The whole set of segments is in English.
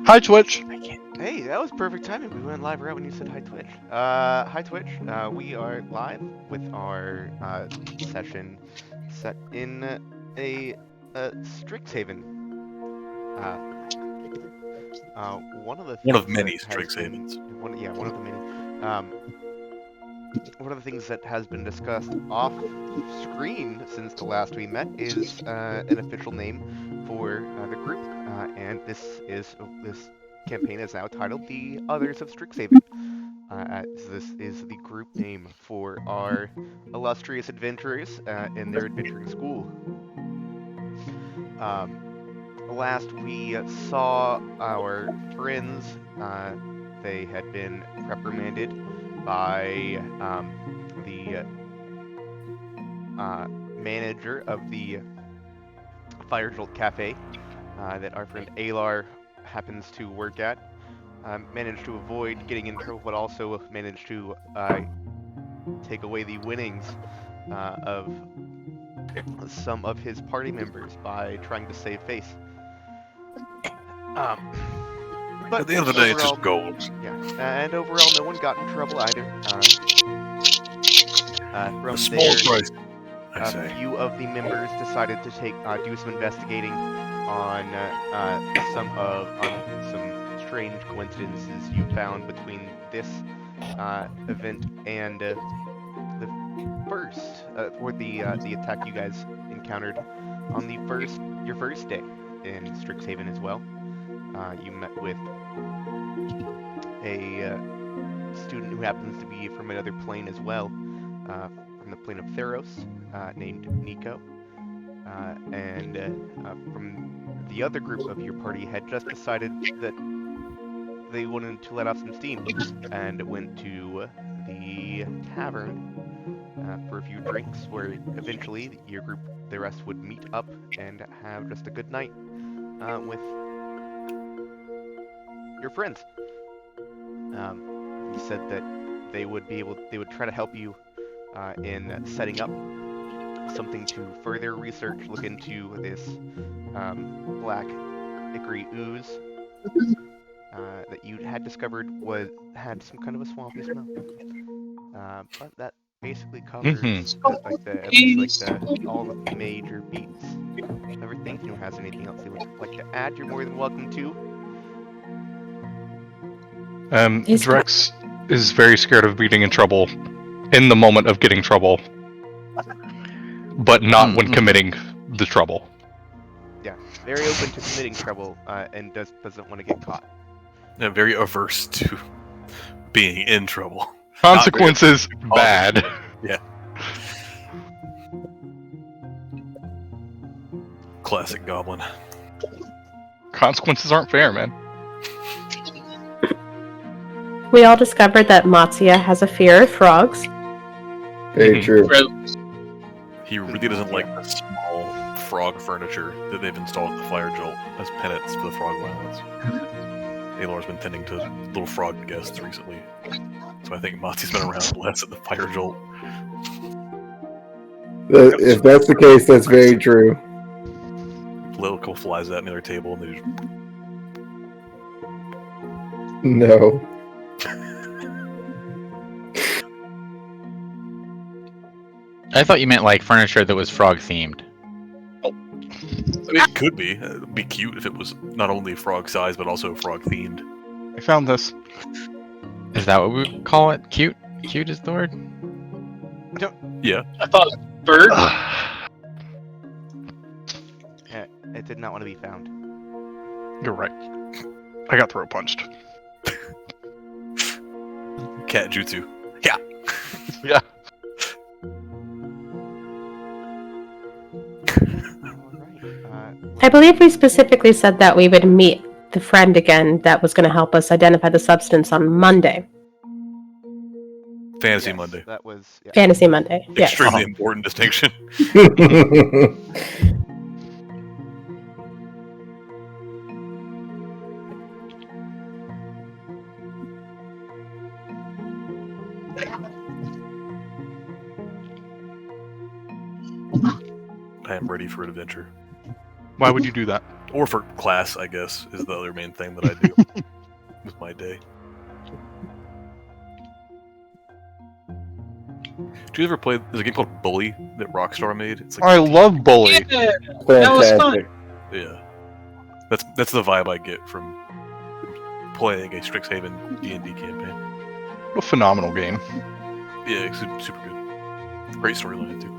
Hi, Twitch. I can't. Hey, that was perfect timing. We went live right when you said hi, Twitch. Hi, Twitch. We are live with our session set in a Strixhaven. One of the One of things many that has Strixhavens. been one of the many. One of the things that has been discussed off screen since the last we met is an official name for the group, and this campaign is now titled "The Others of Strixhaven." This is the group name for our illustrious adventurers in their adventuring school. Last we saw our friends, they had been reprimanded by the manager of the Fire Jolt Cafe that our friend Alar happens to work at. Managed to avoid getting in trouble, but also managed to take away the winnings of some of his party members by trying to save face. But At the end of the day, it's overall, just gold. yeah, and overall, no one got in trouble either. From A small there, price, I a say. few of the members decided to do some investigating on some strange coincidences you found between this event and the first or the attack you guys encountered on your first day in Strixhaven as well. You met with a student who happens to be from another plane as well, from the plane of Theros, named Nico, and from the other group of your party had just decided that they wanted to let off some steam and went to the tavern for a few drinks, where eventually your group, the rest, would meet up and have just a good night with your friends. He said that they would try to help you in setting up something to further research, look into this black ichor ooze that you had discovered had some kind of a swampy smell. But that basically covers at least all the major beats. Everything. If anyone has anything else they would like to add, you're more than welcome to. Drex is very scared of being in trouble in the moment of getting trouble, but not when committing the trouble. Yeah, very open to committing trouble, and doesn't want to get caught. Yeah, very averse to being in trouble. Consequences bad. Yeah. Classic goblin. Consequences aren't fair, man. We all discovered that Matsuya has a fear of frogs. Very true. He really doesn't like the small frog furniture that they've installed at the Fire Jolt as penance for the frog violence. Alar's been tending to little frog guests recently, so I think Matsu's been around less at the Fire Jolt. If that's the case, that's very true. Little couple flies out near their table, and they just... No. I thought you meant like furniture that was frog themed. I mean, it could be. It'd be cute if it was not only frog size, but also frog themed. I found this. Is that what we would call it? Cute? Cute is the word? Yeah. I thought bird. It did not want to be found. You're right. I got throat punched. Cat jutsu. Yeah. Yeah. I believe we specifically said that we would meet the friend again that was going to help us identify the substance on Monday. Fantasy Yes, Monday. That was Fantasy Monday. Yes. Extremely important distinction. I am ready for an adventure. Why would you do that? Or for class, I guess, is the other main thing that I do with my day. Did you ever play? There's a game called Bully that Rockstar made. It's like I love Bully. Yeah, that was fun. Fantastic. yeah, that's the vibe I get from playing a Strixhaven D&D campaign. What a phenomenal game. Yeah, it's super good. Great storyline too.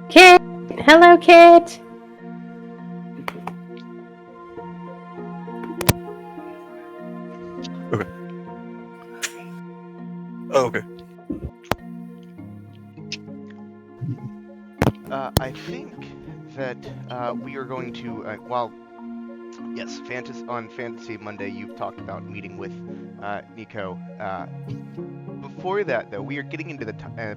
Kit! Hello, Kit! Oh, okay. I think that we are going to, yes, on Fantasy Monday, you've talked about meeting with Nico. Before that, though, we are getting into the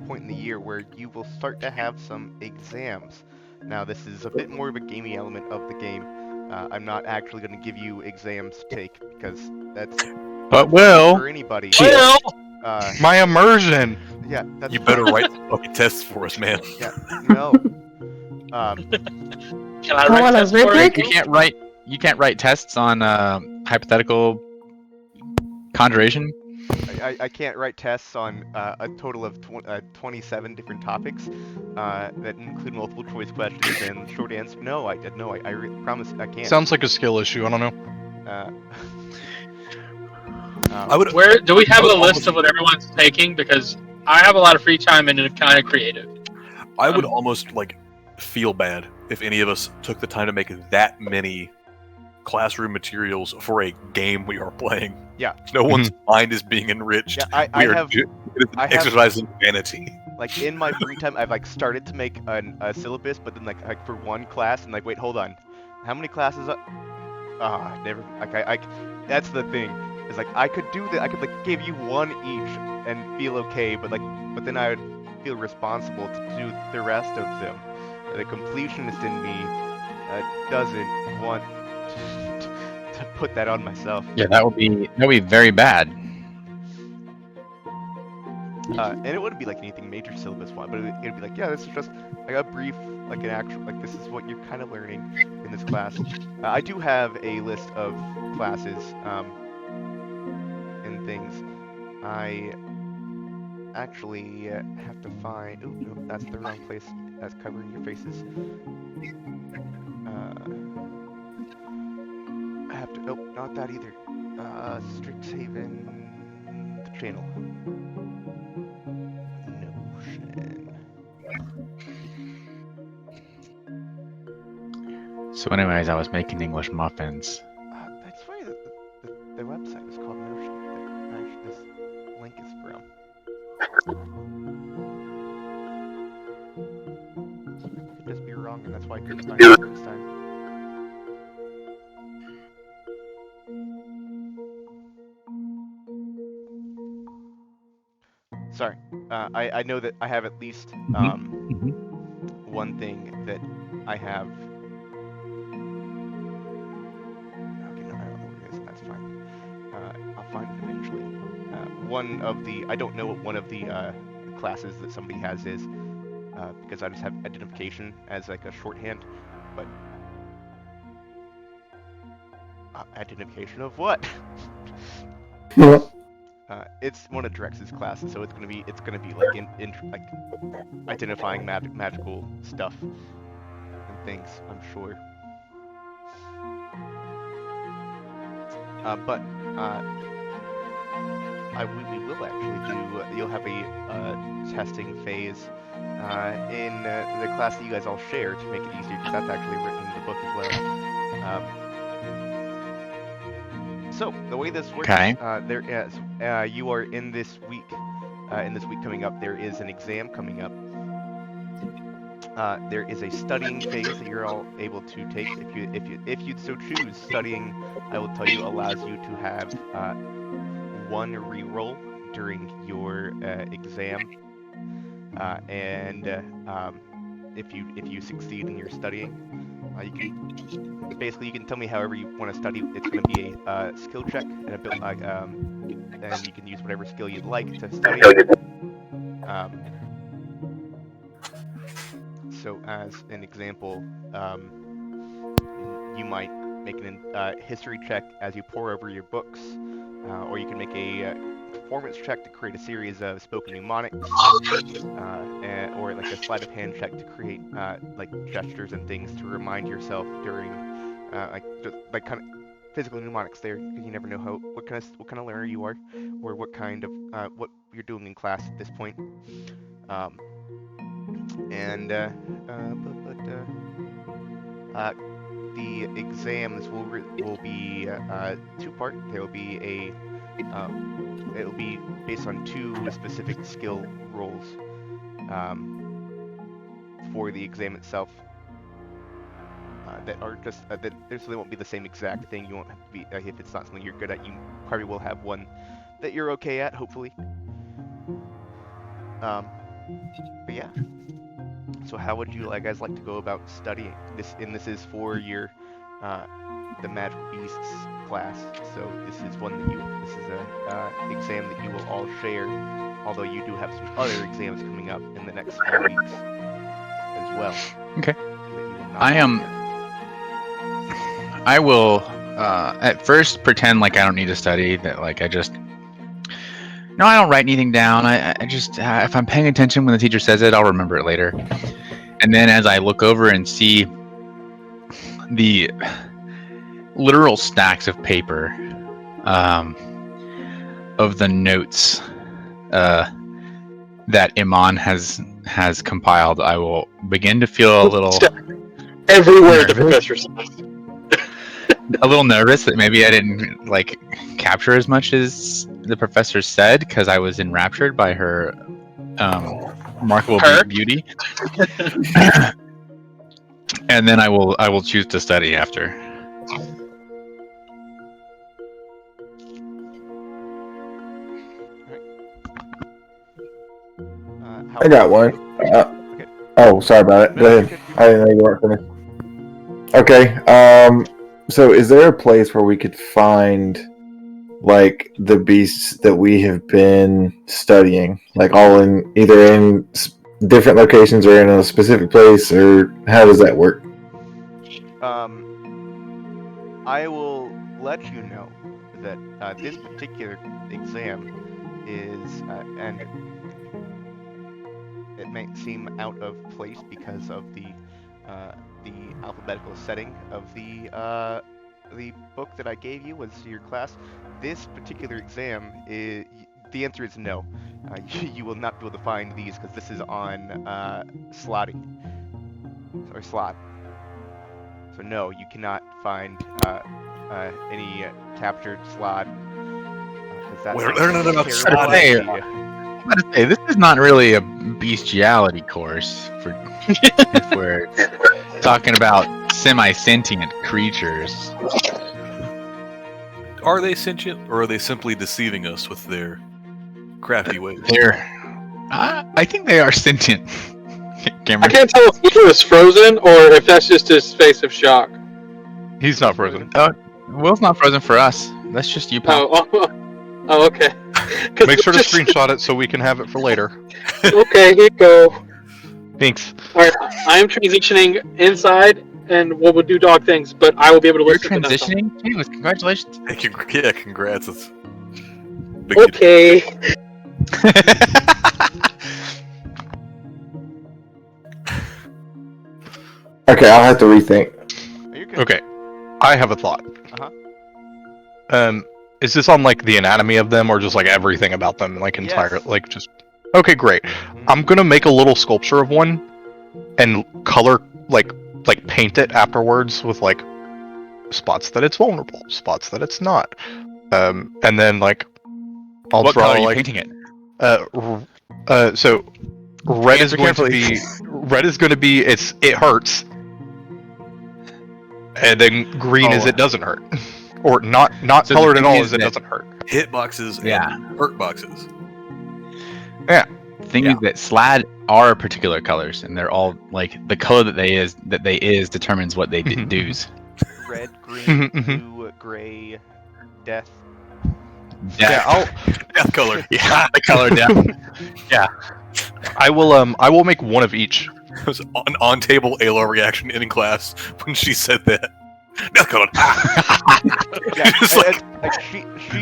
point in the year where you will start to have some exams. Now, this is a bit more of a gamey element of the game. I'm not actually going to give you exams to take because that's But not will. for anybody. Well, My immersion. Yeah, that's You better write the fucking tests for us, man. Yeah, no. can I Oh, write on a tests for rubric? it? You can't write tests on hypothetical conjuration. I can't write tests on a total of 27 different topics that include multiple choice questions and short answer. No, I promise I can't. Sounds like a skill issue. I don't know. I would. Where do we have a list of what everyone's taking? Because I have a lot of free time and it's kind of creative. I would almost like feel bad if any of us took the time to make that many classroom materials for a game we are playing. Yeah. No one's mind is being enriched. Yeah, I we are have- it is an I have- exercise in vanity. Like in my free time, I've like started to make a syllabus, but then like for one class, and like wait, hold on, how many classes? Never. Like I that's the thing. Is like I could do that. I could like give you one each and feel okay, but then I would feel responsible to do the rest of them. The completionist in me doesn't want to put that on myself. Yeah, that would be very bad. And it wouldn't be like anything major syllabus one, but it'd be like, yeah, this is just like a brief, like an actual, like this is what you're kind of learning in this class. I do have a list of classes and things. I actually have to find. Oh, no, that's the wrong place. That's covering your faces. I have to. Oh, not that either. Strixhaven, the channel. Notion. So, anyways, I was making English muffins. That's why the website is called Notion. That actually this link is from. Could just be wrong, and that's why I couldn't find it this time. Sorry. I know that I have at least one thing that I have. Okay, no, I don't know what it is, and that's fine. I'll find it eventually. I don't know what one of the classes that somebody has is, because I just have identification as like a shorthand, but identification of what? It's one of Drex's classes, so it's gonna be like like identifying magical stuff and things, I'm sure. But we will actually do. You'll have a testing phase in the class that you guys all share to make it easier, because that's actually written in the book as well. So the way this works, Okay. there is you are in this week. In this week coming up, there is an exam coming up. There is a studying phase that you're all able to take if you so choose. Studying, I will tell you, allows you to have one reroll during your exam, and if you succeed in your studying. You can tell me however you want to study. It's going to be a skill check and and you can use whatever skill you'd like to study. So as an example, you might make a history check as you pore over your books, or you can make a performance check to create a series of spoken mnemonics, or like a sleight of hand check to create like gestures and things to remind yourself during like kind of physical mnemonics there, because you never know what kind of learner you are, or what kind of what you're doing in class at this point. The exams will be two-part. There will be it will be based on 2 specific skill roles for the exam itself. That are just so they won't be the same exact thing. You won't have to be if it's not something you're good at. You probably will have one that you're okay at, hopefully. But yeah. So how would you guys like to go about studying this? And this is for your the Magical Beasts class. So this is a exam that you will all share. Although you do have some other exams coming up in the next few weeks as well. Okay. I will at first pretend like I don't need to study. That like I just. No, I don't write anything down. I just if I'm paying attention when the teacher says it, I'll remember it later. And then as I look over and see the literal stacks of paper of the notes that Iman has compiled, I will begin to feel a little everywhere the professor says. A little nervous that maybe I didn't capture as much as the professor said, because I was enraptured by her remarkable beauty. And then I will choose to study after. I got one. Okay. Oh, sorry about it. Go ahead. I didn't know you weren't finished. Okay. So is there a place where we could find the beasts that we have been studying, all in either in different locations or in a specific place, or how does that work? I will let you know that this particular exam is, and it may seem out of place because of the alphabetical setting of the book that I gave you was your class. This particular exam is, the answer is no. You will not be able to find these because this is on slot. So no, you cannot find any captured slot. We're learning about slot. I'm gonna say this is not really a bestiality course for if we're talking about semi-sentient creatures. Are they sentient, or are they simply deceiving us with their crafty ways? I think they are sentient. I can't tell if he was frozen or if that's just his face of shock. He's not frozen. Will's not frozen for us. That's just you, pal. Oh, okay. Make sure to screenshot it so we can have it for later. Okay, here you go. Thanks. Alright, I am transitioning inside, and we'll do dog things, but I will be able to You're listen to that. transitioning? Anyways, congratulations. Yeah, congrats. It's big Okay. Okay, I'll have to rethink. Are you good? Okay, I have a thought. Uh-huh. Is this on the anatomy of them, or just everything about them, entire, Yes. just? Okay, great. I'm gonna make a little sculpture of one, and color paint it afterwards with spots that it's vulnerable, spots that it's not, and then I'll What draw color are you painting it? So red is Answer going to carefully. be it hurts, and then green is it doesn't hurt, or not So colored the at thing all is is it that- doesn't hurt. hit boxes Yeah. and hurt boxes. thing is that SLAD are particular colors, and they're all like the color that they is determines what they do's. Red, green, blue, gray, death. Yeah, Death color. Yeah, the color death. Yeah. I will make one of each. It was an on-table Aloy reaction in class when she said that. Death color. Yeah, Just and, she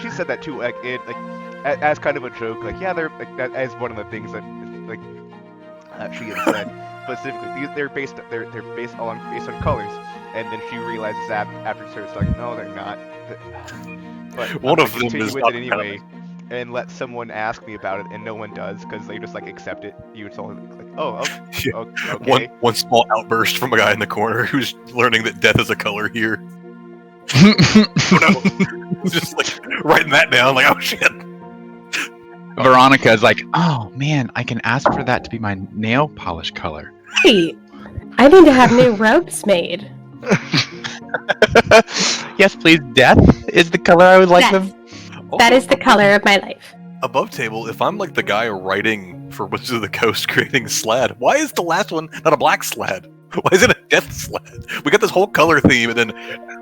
said that too, as kind of a joke, like, yeah, they're like that as one of the things that she had said specifically. They're based on colors, and then she realizes after so it's like, no, they're not. But One of them continue is with not it anyway, and let someone ask me about it, and no one does because they just like accept it. You tell them like, oh, okay. One small outburst from a guy in the corner who's learning that death is a color here. Just like writing that down, like, oh shit. Veronica is like, oh man, I can ask for that to be my nail polish color. Hey, I need to have new robes made. Yes, please. Death is the color I would like them. That is the color of my life. Above table, if I'm like the guy writing for Wizards of the Coast creating SLAD, why is the last one not a black SLAD? Why is it a death SLAD? We got this whole color theme and then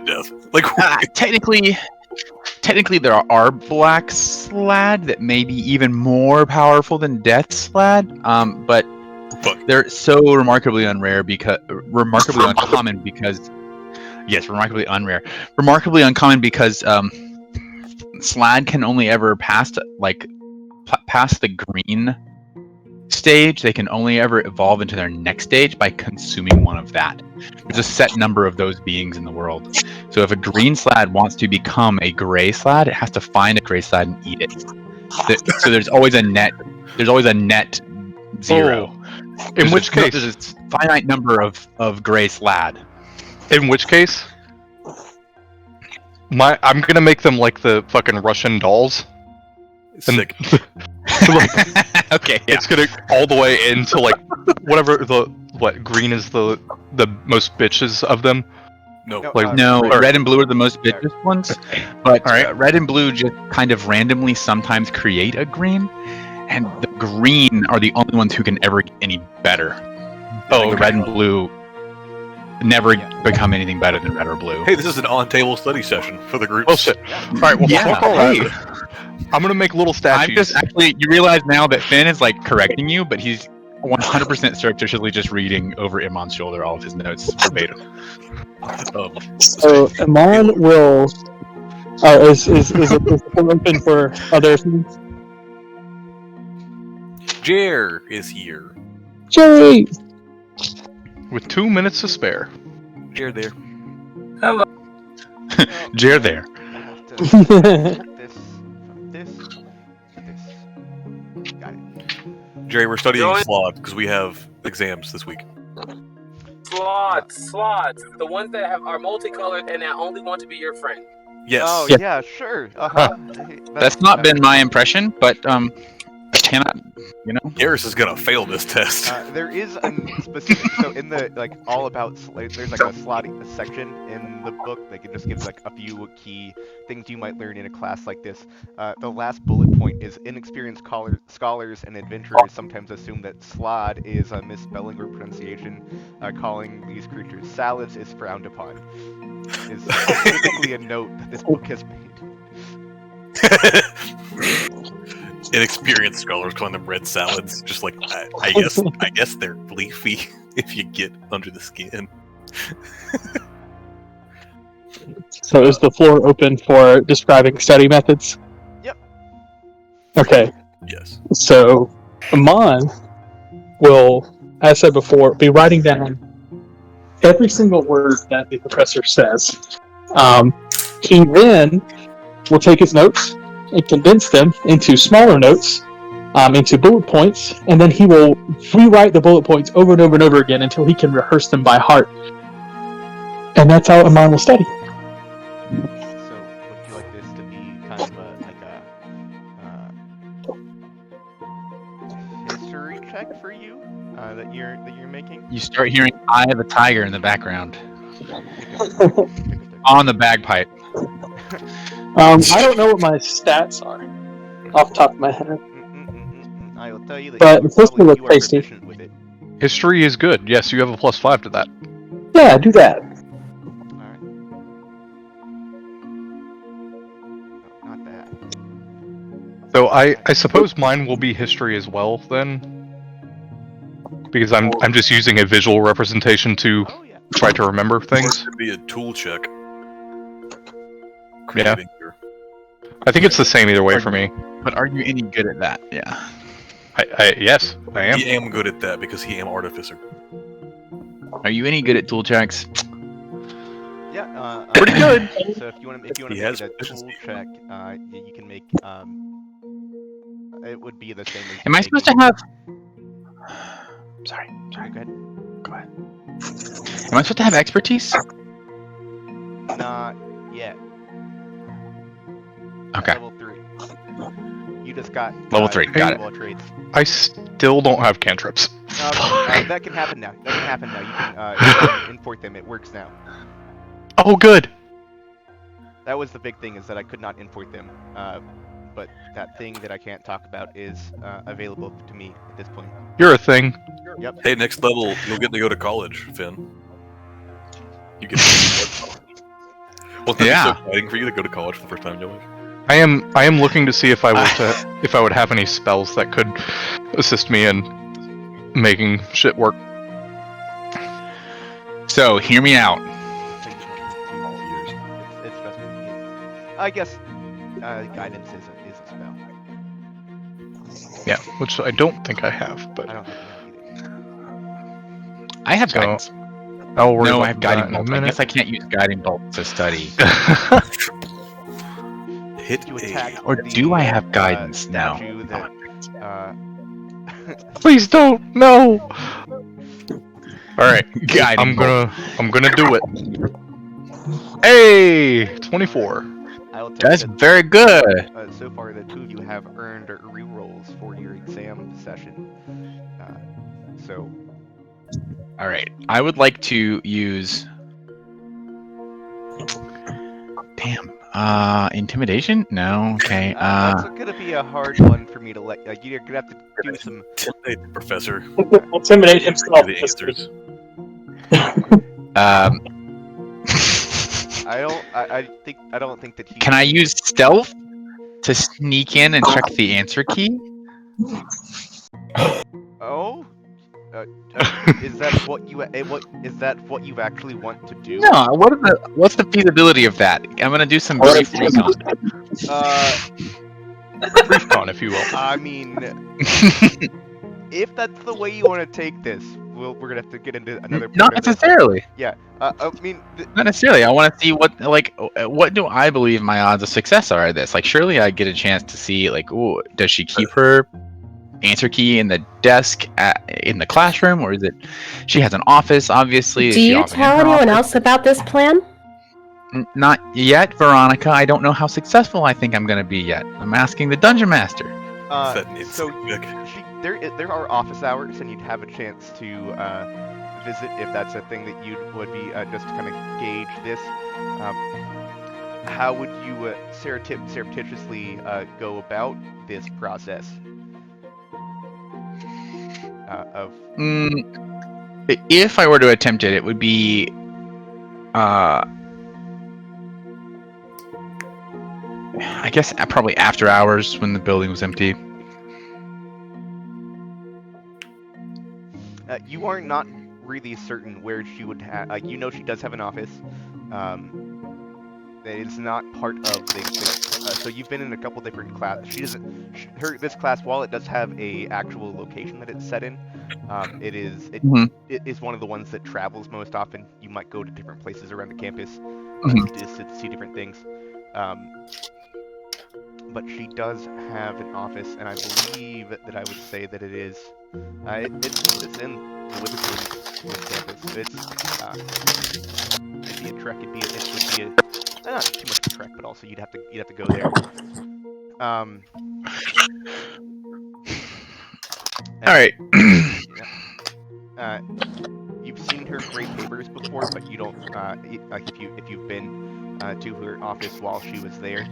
death. Like Technically there are black SLAD that may be even more powerful than death SLAD. But they're so remarkably uncommon because SLAD can only ever pass the green stage. They can only ever evolve into their next stage by consuming one of that. There's a set number of those beings in the world. So if a green SLAD wants to become a gray SLAD, it has to find a gray SLAD and eat it. So there's always a net zero. In which case, there's a finite number of gray SLAD. In which case, I'm gonna make them like the fucking Russian dolls. sick. Okay, yeah. It's gonna all the way into like whatever green is the most bitches of them. No. Like Red and blue are the most bitches ones, but red and blue just kind of randomly sometimes create a green, and the green are the only ones who can ever get any better. The red and blue never become anything better than red or blue. Hey, this is an on-table study session for the group. Oh shit! All right, well, fuck all that. I'm gonna make little statues. You realize now that Finn is like correcting you, but he's 100% surreptitiously just reading over Iman's shoulder all of his notes verbatim. So Iman will is open for other things. Jer is here. Jerry. With 2 minutes to spare. Jer there. Hello. Jer there. This. Got it. Jerry, we're studying Join- SLAD because we have exams this week. Slots. The ones that are multicolored and that only want to be your friend. Yes. Oh Yeah. yeah, sure. Uh-huh. That's not been my impression, but I cannot, Garrus is gonna fail this test. There is a specific, so in the all about there's like a slotting section in the book that can just give like a few key things you might learn in a class like this. The last bullet point is inexperienced scholars and adventurers sometimes assume that slod is a misspelling or pronunciation. Calling these creatures salads is frowned upon. Is specifically a note that this book has made. Inexperienced scholars calling them red salads. Just like I guess they're leafy if you get under the skin. So is the floor open for describing study methods? Yep. Okay. Yes. So Iman will, as said before, be writing down every single word that the professor says. He then will take his notes and condense them into smaller notes, into bullet points, and then he will rewrite the bullet points over and over and over again until he can rehearse them by heart. And that's how Iman will study. So would you like this to be kind of a history check for you that you're making? you start hearing "Eye of the Tiger" in the background on the bagpipe. I don't know what my stats are off the top of my head. Eye of tell you that But it's supposed to probably look you are tasty. proficient with it. History is good. Yes, you have a +5 to that. Yeah, do that. Alright. No, not that. So I suppose mine will be history as well then, because I'm just using a visual representation to Oh yeah. try to remember Or it things. could be a tool check. Yeah. Creating your- I think it's the same either way for me. But are you any good at that? Yeah. Yes, I am. He am good at that because he am artificer. Are you any good at tool checks? Yeah. Pretty good. So if you want to He make has it a tool proficiency. check, you can make it would be the same as. Am I supposed to have? Sorry. Go ahead. Go ahead. Am I supposed to have expertise? Not yet. Okay. Level 3. You just got Level 3, got it. all trades. I still don't have cantrips. That can happen now. You can import them. It works now. Oh, good. That was the big thing, is that I could not import them. But that thing that I can't talk about is available to me at this point. You're a thing. Yep. Hey, next level, you'll get to go to college, Finn. You get to go to college. Well, that'd Yeah. be so exciting for you to go to college for the first time in your life. I am looking to see if I would have any spells that could assist me in making shit work. So hear me out. So you want to use it's just I guess guidance is a spell. Yeah, which I don't think I have, but I don't think you have either. I have So, guidance. I'll worry No, about I have that guiding in a bolt. I minute. guess I can't use guiding bolt to study. Hit You A. attack Or the, do I have guidance now? statue that, Please don't. No. All right, Guiding I'm gonna do it. Hey, 24. I will tell That's you that, very good. so far the two of you have earned rerolls for your exam session. So All right. I would like to use. Damn. Intimidation? No. Okay. that's gonna be a hard one for me to let. You're gonna have to do some. Intimidate the professor. Intimidate himself. The answers. I don't think that he. Can I use stealth to sneak in and check the answer key? Oh. Is that what you you actually want to do? No. What's the feasibility of that? I'm gonna do some brief recon. Brief con, if you will. I mean, if that's the way you want to take this, we're gonna have to get into another. Not part of this. necessarily. Yeah. I mean, Not necessarily. I want to see what do I believe my odds of success are at this? Like, surely I get a chance to see, like, ooh, does she keep her answer key in the desk in the classroom, or is it she has an office? Obviously. Is Do she you often in tell her anyone office? else about this plan? Not yet, Veronica. I don't know how successful I think I'm going to be yet. I'm asking the dungeon master. That needs so to be big. there are office hours, and you'd have a chance to visit if that's a thing that you would be just to kind of gauge this. How would you surreptitiously go about this process? If I were to attempt it, it would be I guess probably after hours when the building was empty. You are not really certain where she would have. You know, she does have an office. That is not part of the so you've been in a couple different classes. She doesn't. This class, while it does have a actual location that it's set in, it is one of the ones that travels most often. You might go to different places around the campus to see different things. But she does have an office, and I believe that I would say that it is. It's in the Witherspoon campus. It'd be a trek. It would be not too much of a trek, but also you'd have to go there. All right. You've seen her grade papers before, but you don't like if you've been to her office while she was there.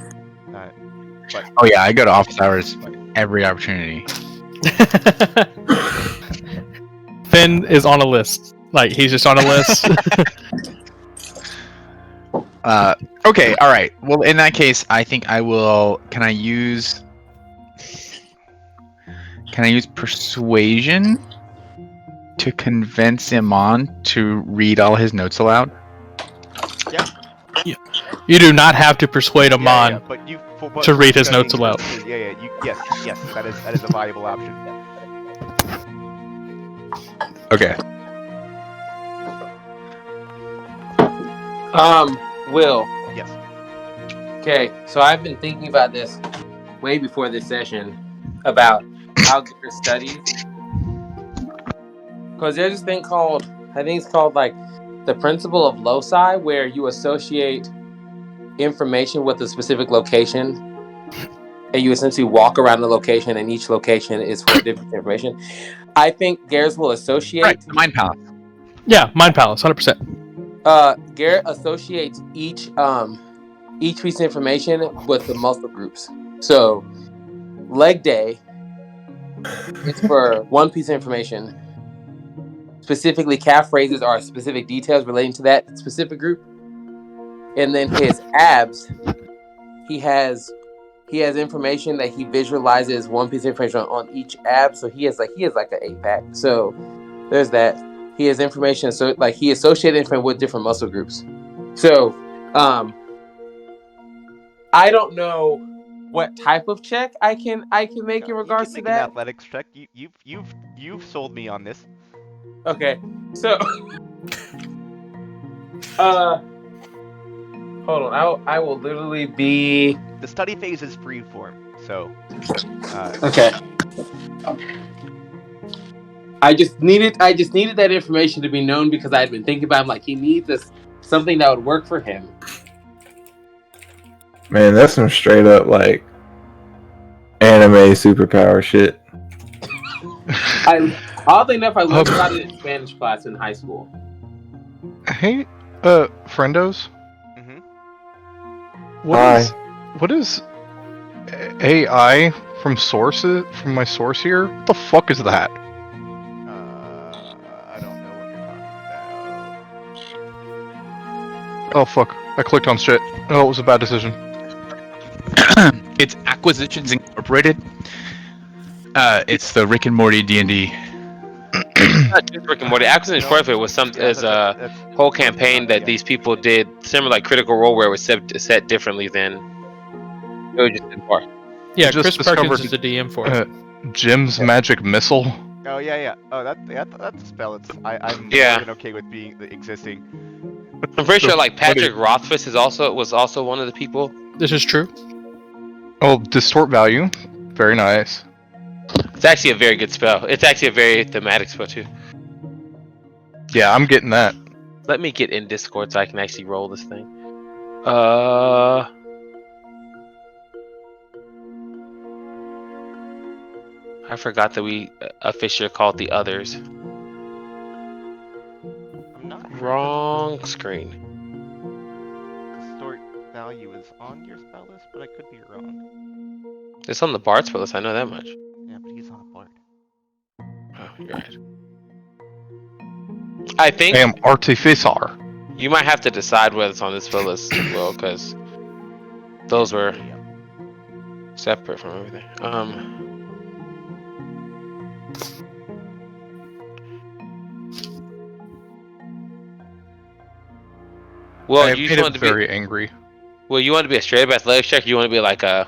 Oh yeah, I go to office hours every opportunity. Finn is on a list. Like he's just on a list. Okay, all right. Well, in that case, I think I will. Can I use persuasion to convince Iman to read all his notes aloud? You do not have to persuade Amon but you to read his studying notes aloud. purposes, yes, that is a valuable option. Okay. Will. Yes. Okay, so I've been thinking about this way before this session about how Garrett studies. Because there's this thing called, I think it's called like the principle of loci, where you associate information with a specific location, and you essentially walk around the location, and each location is for a different information. I think Garrett will associate. Right, the Mind Palace. Yeah, Mind Palace, 100%. Garrett associates each piece of information with the muscle groups. So, leg day is for one piece of information. Specifically, calf raises are specific details relating to that specific group. And then his abs, he has information that he visualizes one piece of information on each ab. So he has like an 8-pack. So there's that. He has information, so like he associated information with different muscle groups. So, I don't know what type of check I can make in regards to that. An athletics check. You've sold me on this. Okay, so hold on. I will literally be. The study phase is free form, so. Okay. I just needed that information to be known because I had been thinking about him. Like he needs something that would work for him. Man, that's some straight up like anime superpower shit. Oddly enough, I learned about it in Spanish class in high school. Hey, friendos. Mm-hmm. What is AI from my source here? What the fuck is that? I don't know what you're talking about. Oh fuck! I clicked on shit. Oh, it was a bad decision. It's Acquisitions Incorporated. It's the Rick and Morty D&D. Not just Rick and Morty. Acquisitions Incorporated was a whole campaign that these people did, similar like Critical Role, where it was set differently than it was just in part. Yeah, Just Chris Perkins discovered, is the DM for it. Jim's magic missile. Oh yeah. Oh, that's a spell. I'm more than okay with being existing. I'm pretty sure like Patrick Rothfuss was also one of the people. This is true. Oh, distort value. Very nice. It's actually a very good spell. It's actually a very thematic spell too. Yeah, I'm getting that. Let me get in Discord so I can actually roll this thing. I forgot that we officially called the others. I'm not Wrong screen. Distort value is on your spell list, but I could be wrong. It's on the Bard spell list, I know that much. Yeah, but he's on a bard. Oh, you're right. I think I am artificer. you might have to decide whether it's on this spell list as well, because those were separate from everything. Well, I you made just it wanted to very be. angry. Well, you want to be a straight up athletics check, or you want to be like a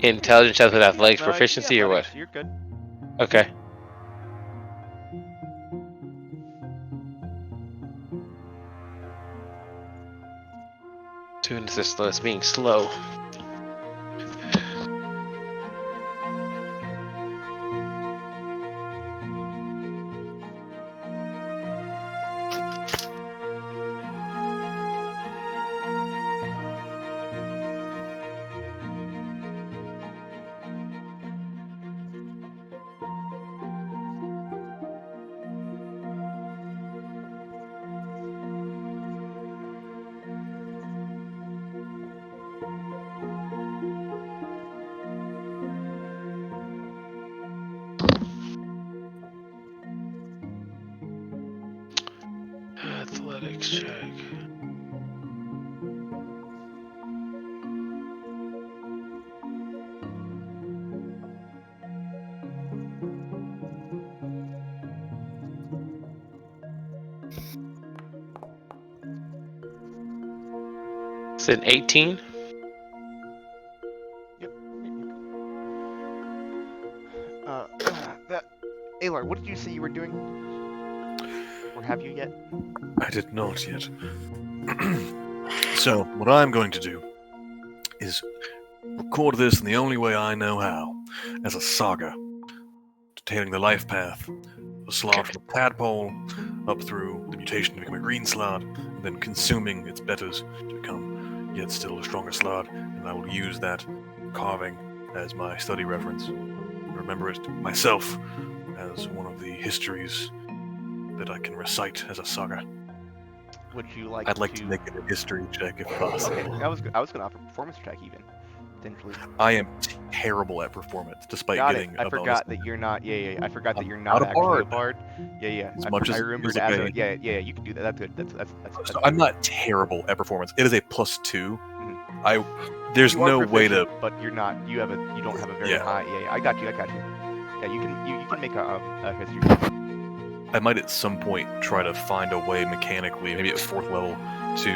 intelligence check with athletics proficiency, or what? You're good. Okay. Doing this slow, it's being slow. It's an 18. Alar, what did you say you were doing? Or have you yet? I did not yet. So, what I'm going to do is record this in the only way I know how, as a saga, detailing the life path of a slot from a tadpole up through the mutation to become a green slot, and then consuming its betters to become yet still a stronger slot, and I will use that carving as my study reference. Remember it myself as one of the histories that I can recite as a saga. Would you like? I'd like to make it a history check if possible. Okay, I was going to offer a performance check even, potentially. I am terrible at performance, despite getting. I forgot that you're not. Yeah. I forgot that you're not not actually a a bard. Yeah. As much I as remembered as as a. Yeah. You can do that. That's good. That's So I'm not terrible at performance. It is a +2. Mhm. There's You are no way to. proficient, But you're not. You don't have a very Yeah. high. Yeah. I got you. Yeah. You can make a history check. I might at some point try to find a way mechanically, maybe at 4th level, to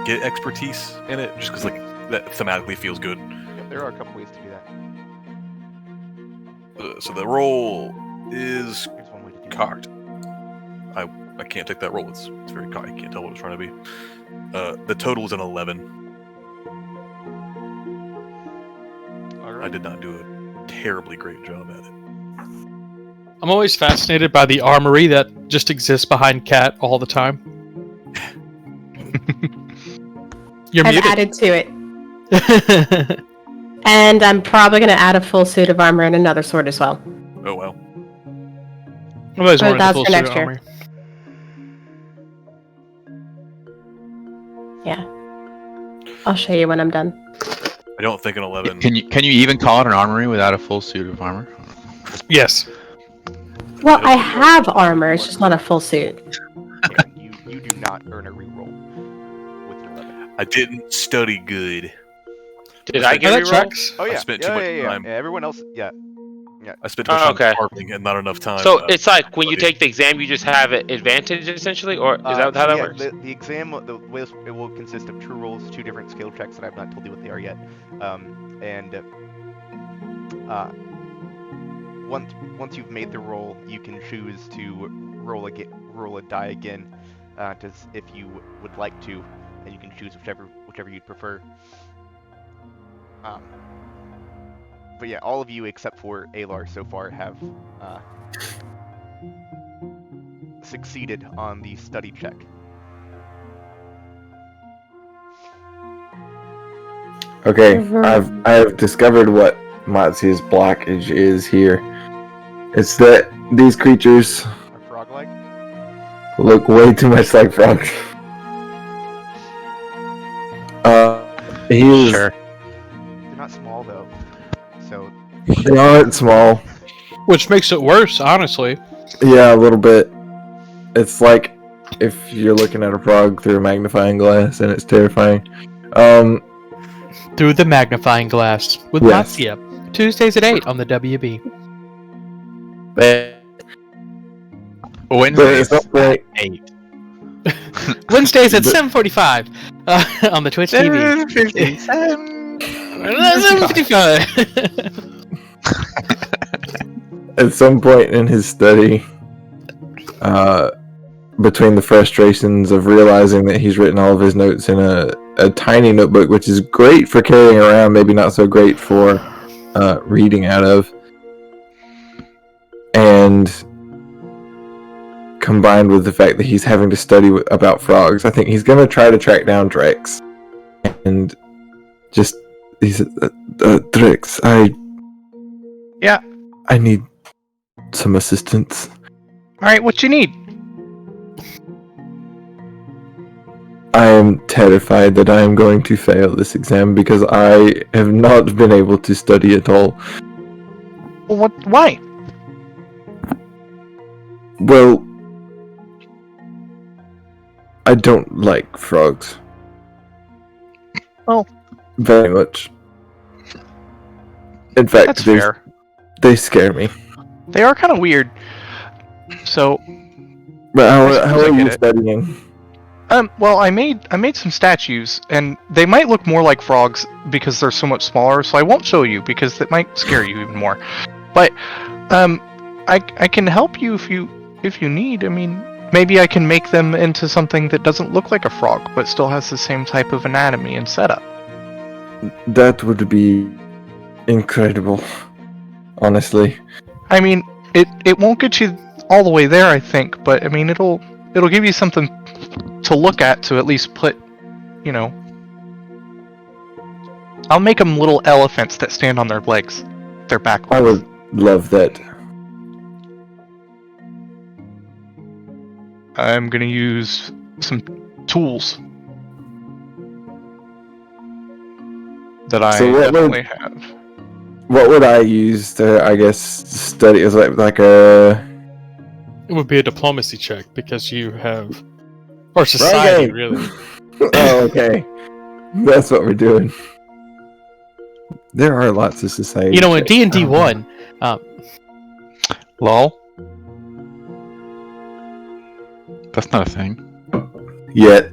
get expertise in it, just because that thematically feels good. Yeah, there are a couple ways to do that. So the roll is Here's one way to do that. cocked. I can't take that roll. It's very cocked. I can't tell what it's trying to be. The total is an 11. All right. I did not do a terribly great job at it. I'm always fascinated by the armory that just exists behind Cat all the time. You're I've muted. added to it. And I'm probably going to add a full suit of armor and another sword as well. Oh well. I've always But wanted a that's full for suit next of year. armor. Yeah. I'll show you when I'm done. I don't think an 11. Can you even call it an armory without a full suit of armor? Yes. Well, I have armor, it's just not a full suit. Yeah, you do not earn a reroll with an 11. I didn't study good. Did I Yeah, get that reroll? tracks. Oh yeah. I spent too much time. Yeah, everyone else. Yeah. I spent too much time okay. carving and not enough time. So it's like when you studying. take the exam, you just have an advantage essentially, or is that how that yeah, works? The exam, the way it will consist of 2 rolls, 2 different skill checks that I've not told you what they are yet, and once you've made the roll, you can choose to roll a die again, if you would like to, and you can choose whichever you'd prefer. But yeah, all of you except for Alar so far have succeeded on the study check. Okay, I have discovered what Matsu's blockage is here. It's that these creatures Are frog-like? look way too much like frogs. He is. Sure. They're not small though, so They aren't small. Which makes it worse, honestly. Yeah, a little bit. It's like if you're looking at a frog through a magnifying glass, and it's terrifying. Through the magnifying glass with Yes. Matsia. Tuesdays at 8 on the WB. But Wednesday it's not like 8. Wednesdays at 7:45 on the Twitch TV. 7:55. at some point in his study, between the frustrations of realizing that he's written all of his notes in a tiny notebook, which is great for carrying around, maybe not so great for reading out of, and combined with the fact that he's having to study about frogs, I think he's going to try to track down Drex. And just, he said, Drex, Yeah. I need some assistance. Alright, what you need? I am terrified that I am going to fail this exam because I have not been able to study at all. Well, what? Why? Well, I don't like frogs. Oh. Very much. In fact, That's fair. they scare me. They are kind of weird. So, But I how suppose I are get you it. studying? Well, I made some statues, and they might look more like frogs because they're so much smaller. So I won't show you because it might scare you even more. But, I can help you if you need. I mean, maybe I can make them into something that doesn't look like a frog, but still has the same type of anatomy and setup. That would be incredible. Honestly. I mean, it won't get you all the way there, I think, but I mean, it'll give you something to look at to at least put, you know. I'll make them little elephants that stand on their legs, their back legs. I would love that. I'm gonna use some tools that I definitely have. What would I use to, I guess, study? Is like a. It would be a diplomacy check because you have, or society, really. Oh, okay. That's what we're doing. There are lots of society. You know, in D&D 1, lol. That's not a thing. Yet.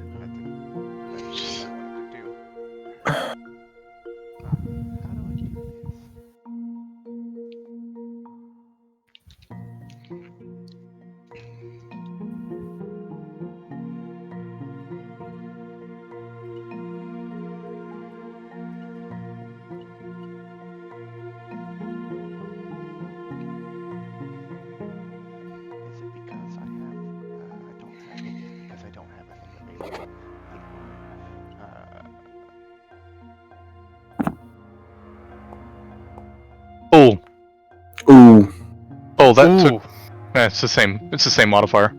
Oh. Ooh. Oh, that took. It's the same. It's the same modifier.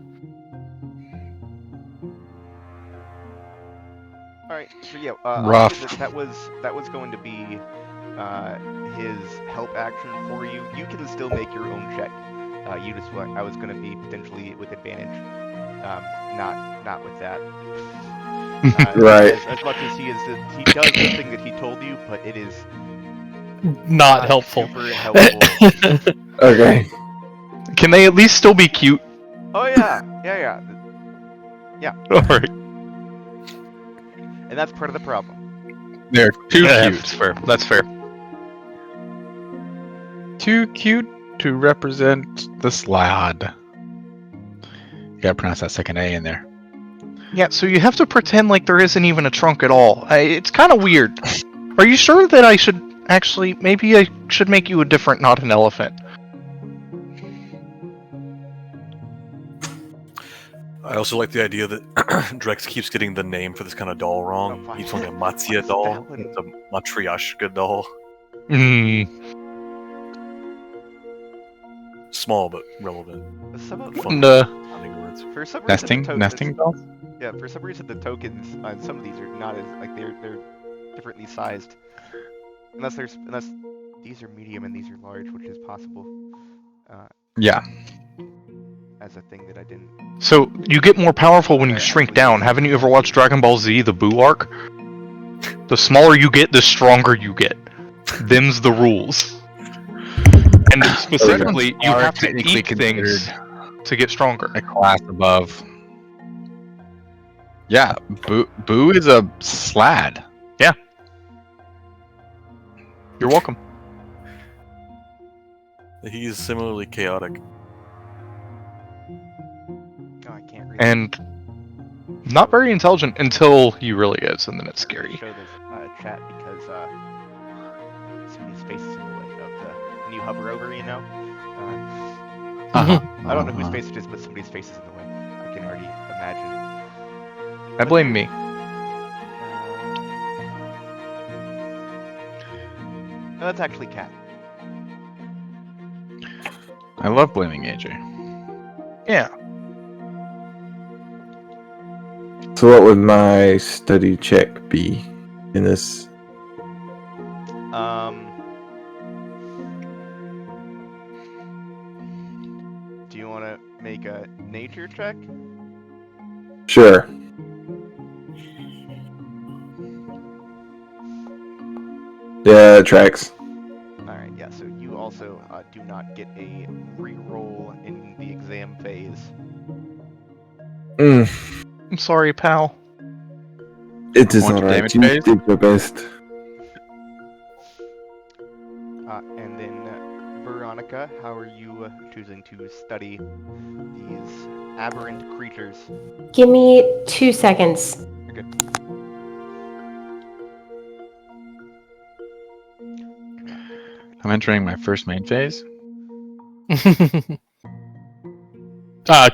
All right. So yeah, Rough. that was going to be his help action for you. You can still make your own check. I was going to be potentially with advantage. Not with that. Right. As much as he does the thing that he told you, but it is not helpful. Super helpful. Okay. Can they at least still be cute? Oh yeah. Alright. And that's part of the problem. They're too Yeah, cute. that's fair. That's fair. Too cute to represent the slad. You gotta pronounce that second A in there. Yeah, so you have to pretend like there isn't even a trunk at all. It's kind of weird. Are you sure that I should actually... Maybe I should make you a different, not an elephant. I also like the idea that Drex keeps getting the name for this kind of doll wrong. Oh, He's calling it a Matsia doll. It's a Matryoshka doll. Small but relevant. And, for some reason, Nesting doll? Yeah, for some reason the tokens on some of these are not as like they're differently sized. Unless these are medium and these are large, which is possible. Yeah. As a thing that I didn't. So, you get more powerful when you shrink down. Haven't you ever watched Dragon Ball Z, the Buu arc? The smaller you get, the stronger you get. Them's the rules. And specifically, you have to eat things to get stronger. A class above. Yeah, Boo is a slad. Yeah. You're welcome. He's similarly chaotic. Oh, I can't read. And not very intelligent until he really is, and then it's scary. Show this chat because somebody's face is in the way of the. When you hover over, you know. I don't know whose face it is, but somebody's face is in the way. I can already imagine. I blame me. No, that's actually Cat. I love blaming AJ. Yeah. So what would my study check be in this? Do you want to make a nature check? Sure. Yeah, that tracks. Alright, yeah, so you also do not get a re-roll in the exam phase. sorry, pal. It is Want your alright. damage You phase? did your best. And then, Veronica, how are you choosing to study these aberrant creatures? Give me 2 seconds. You're good. I'm entering my first main phase.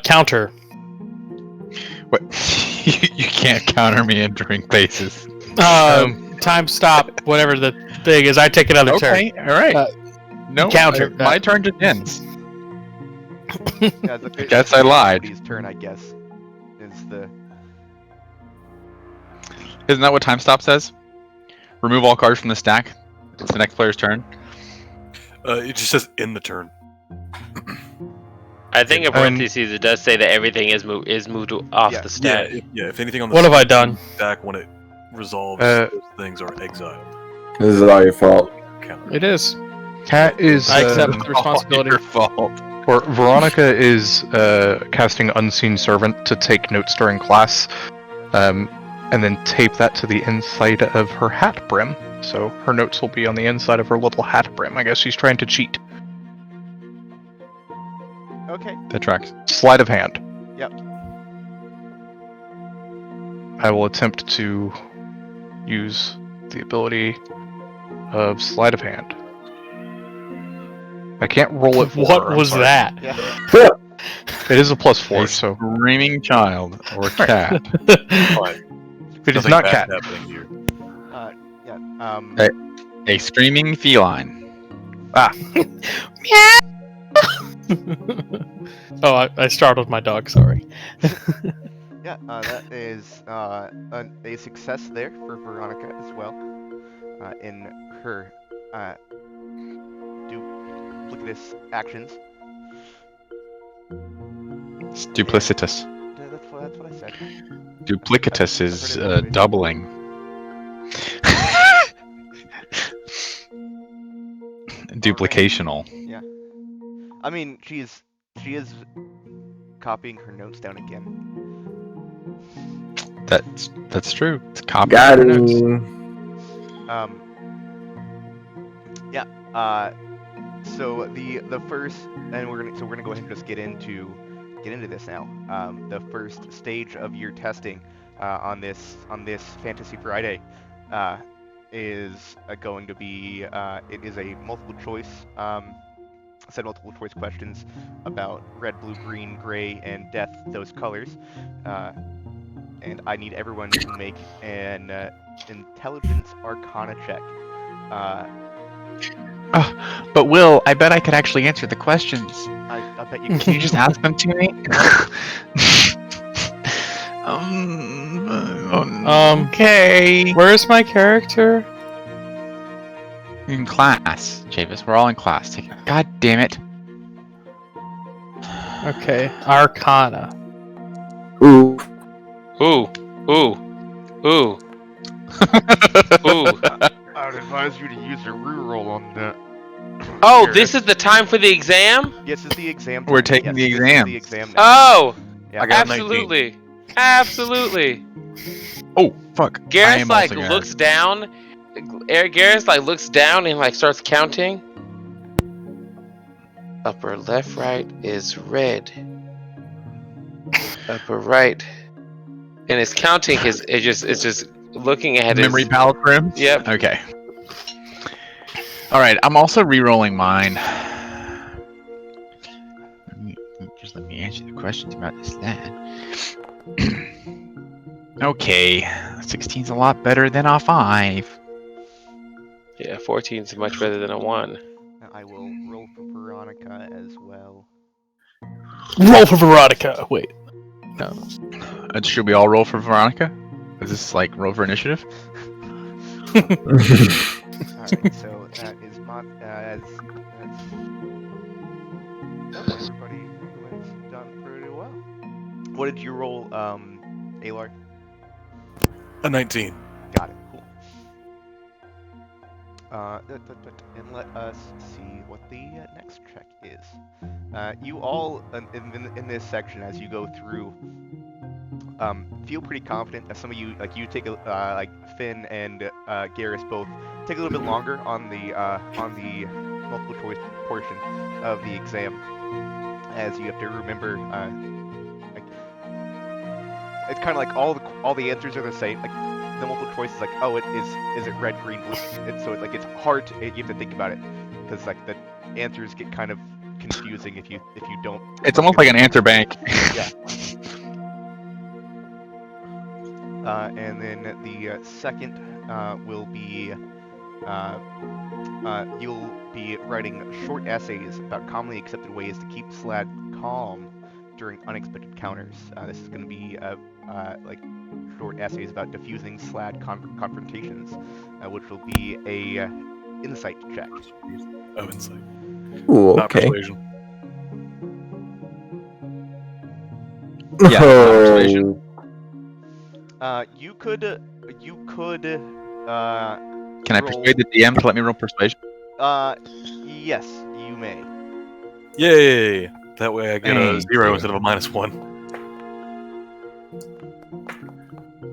Counter. What? You can't counter me entering phases. Time stop. Whatever the thing is, I take another Okay, all right. No, counter. my turn just ends. Yeah, I guess I lied. Somebody's turn, I guess, is the... Isn't that what time stop says? Remove all cards from the stack. It's the next player's turn. It just says in the turn. I think in parentheses it does say that everything is moved off the stack. If anything on the What have I done? stack when it resolves, those things are exiled. This is all your fault. It is. Cat is. I accept the responsibility. Your fault. Or Veronica is casting Unseen Servant to take notes during class, and then tape that to the inside of her hat brim. So her notes will be on the inside of her little hat brim. I guess she's trying to cheat. Okay. That tracks. Sleight of hand. Yep. I will attempt to use the ability of Sleight of Hand. I can't roll it for her, What I'm was sorry. that? Yeah. It is a +4, A so screaming child or cat. it is Nothing not bad cat. happening here. Yeah. A screaming feline. Oh, I startled my dog. Sorry. Yeah, that is a success there for Veronica as well. In her duplicitous actions. It's duplicitous. Yeah, that's what I said. Duplicitous is doubling. Duplicational. Yeah. I mean, she is copying her notes down again. That's true. It's copying Got her notes. him. Yeah. So the first, and we're gonna go ahead and just get into this now. The first stage of your testing on this Fantasy Friday is going to be it is a multiple choice set of multiple choice questions about red, blue, green, gray, and death, those colors. And I need everyone to make an intelligence arcana check. But Will, I bet I could actually answer the questions. I bet you Can you just ask them to me? Okay. Where's my character? You're in class, Javis. We're all in class. God damn it. Okay, Arcana. Ooh. Ooh. I would advise you to use your reroll on that. Oh, this is the time for the exam? Yes, it's the exam. We're time. taking Yes, the this is exam. the exam now. Oh, Yeah. I got 19. absolutely. Absolutely. Oh, fuck. I Gareth am like also gonna- looks down. Gareth like looks down and like starts counting. Upper left, right is red. Upper right, and it's counting his. It's just looking at Memory his. palindrome? Yep. Okay. Alright, I'm also re-rolling mine. Let me answer the questions about this then. Okay. 16's a lot better than a 5. Yeah, 14 is much better than a 1. I will roll for Veronica as well. Roll for Veronica. Wait. No. Should we all roll for Veronica? Is this like roll for initiative? Alright, so that is everybody has done pretty well. What did you roll, Alar? A 19. Got it. Cool. And let us see what the next check is. You all in this section, as you go through feel pretty confident that some of you, like you take a like Finn and Garrus both take a little bit longer on the multiple choice portion of the exam, as you have to remember like it's kind of like all the answers are the same. Like the multiple choice is like, oh, is it red, green, blue? So it's like it's hard to, you have to think about it because like the answers get kind of confusing if you don't. It's almost like an answer bank. Yeah. And then the second will be you'll be writing short essays about commonly accepted ways to keep SLAD calm during unexpected encounters. This is going to be like short essays about diffusing SLAD confrontations, which will be a insight check. Oh, insight. Ooh, Not okay. persuasion. Yeah, not persuasion. You could. Can I persuade the DM to let me roll persuasion? Yes, you may. Yay! That way I get a Thank 0 you. instead of a -1.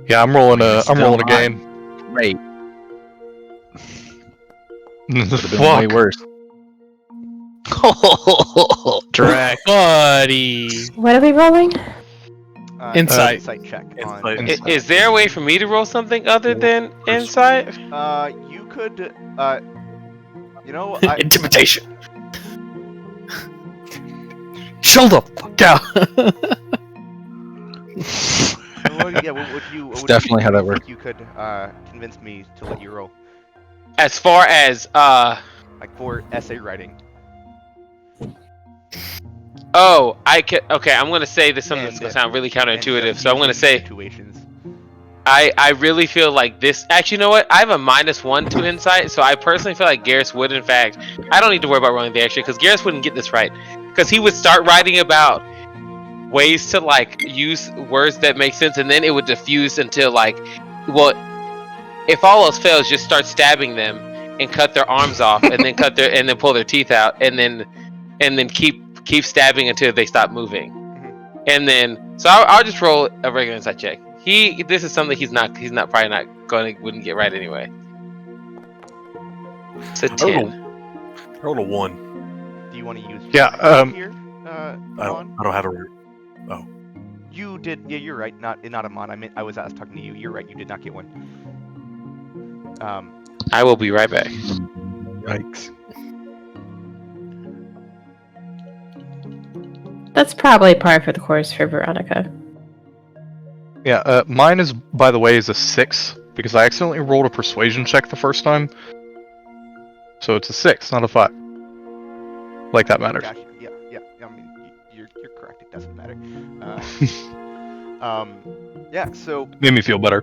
Yeah, I'm rolling a Still not game. Great. Would have been way Fuck. worse. Drag. Buddy. What are we rolling? Insight. Insight check. Insight. Is there a way for me to roll something other than insight? You could. You know, Intimidation. Shut the fuck down. yeah, what would you? What That's would definitely you, how that works. You could convince me to let you roll, As far as like for essay writing. oh, I could. Okay, I'm gonna say this something that's And, gonna sound really counterintuitive. and So I'm gonna say situations. I really feel like this. Actually, you know what? I have a -1 to insight, so I personally feel like Garrus would, in fact. I don't need to worry about rolling the extra because Garrus wouldn't get this right. Because he would start writing about ways to like use words that make sense, and then it would diffuse until like, well, if all else fails, just start stabbing them and cut their arms off, and then and then pull their teeth out, and then keep stabbing until they stop moving, and then so I'll just roll a regular insight check. This is something he's probably not wouldn't get right anyway. It's a 10. I rolled a 1. Do you want to use? Yeah, Here, I don't have a. Oh. You did. Yeah, you're right. Not Amon. I was talking to you. You're right. You did not get one. I will be right back. Yikes. That's probably par for the course for Veronica. Yeah, mine is, by the way, is a 6 because I accidentally rolled a persuasion check the first time. So it's a 6, not a 5. Like that matters. Gotcha. Yeah. I mean, you're correct. It doesn't matter. Yeah. So Made me feel better.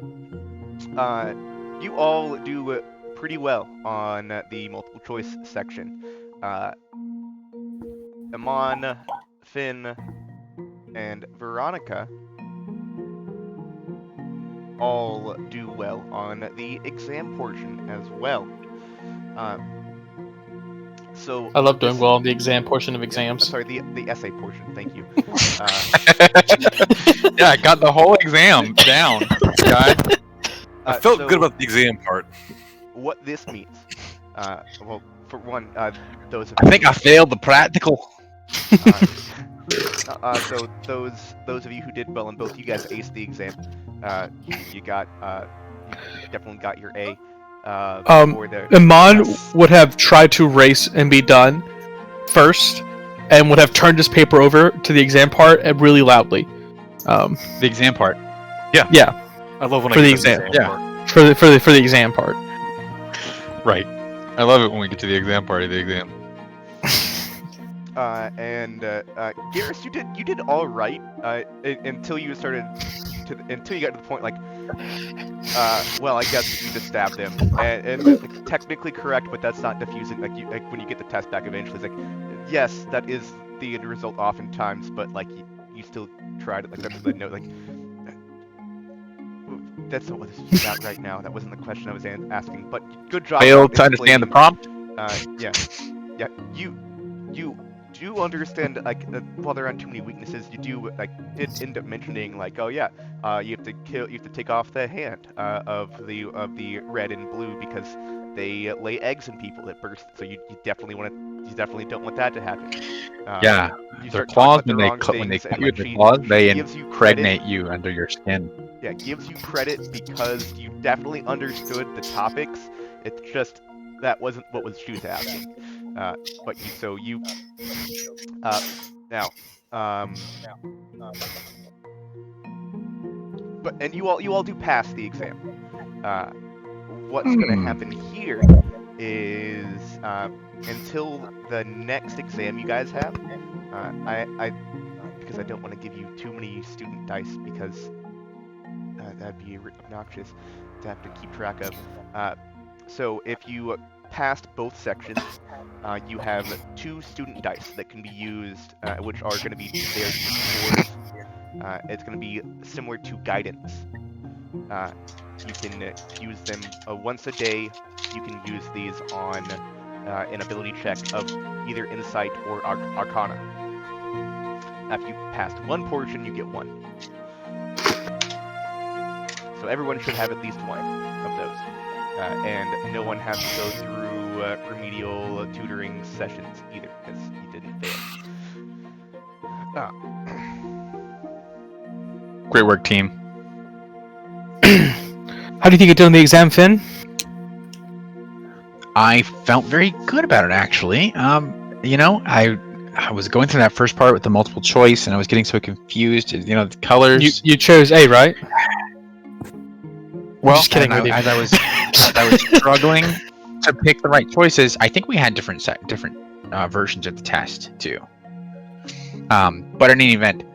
you all do pretty well on the multiple choice section. Amon, Finn, and Veronica all do well on the exam portion as well. So I love doing well on the exam portion of exams. Sorry, the essay portion. Thank you. Yeah, I got the whole exam down, guys. I felt good about the exam part. What this means, well, for one, those. I think I failed the practical. So those of you who did well, and both you guys aced the exam. You definitely got your A. For the Iman would have tried to race and be done first, and would have turned his paper over to the exam part and really loudly. The exam part. Yeah, I love when for I the get to exam. part. Yeah. For the exam part. Right. I love it when we get to the exam part of the exam. And Garrus, you did all right until you started until you got to the point like, well, I guess you just stabbed him, and like, technically correct, but that's not diffusing. Like when you get the test back eventually, it's like, yes, that is the end result oftentimes, but like you still tried it. Like that's the note. Like that's not what this is about right now. That wasn't the question I was asking. But good job. Failed to understand the prompt. Yeah. You do understand, like, while there aren't too many weaknesses, you did end up mentioning, like, oh yeah, you have to take off the hand of the red and blue because they lay eggs in people that burst. So you definitely don't want that to happen. Yeah, You their start talking claws about the when they wrong cut when they things, cut and you like with their claws, they gives you credit. impregnate you under your skin. Yeah, gives you credit because you definitely understood the topics. It's just that wasn't what she was asking. But you now and you all do pass the exam. What's going to happen here is until the next exam you guys have, because I don't want to give you too many student dice because that'd be obnoxious to have to keep track of. So if you passed both sections, you have 2 student dice that can be used, which are going to be their D4s. It's going to be similar to guidance. You can use them once a day. You can use these on an ability check of either Insight or Arcana. If you passed one portion, you get 1. So everyone should have at least 1 of those. And no one has to go through remedial tutoring sessions either, because you didn't fail. Great work, team. How do you think you're doing the exam, Finn? I felt very good about it, actually. I was going through that first part with the multiple choice, and I was getting so confused. The colors. You chose A, right? Well, just kidding with you. As I was struggling to pick the right choices, I think we had different versions of the test too. But in any event,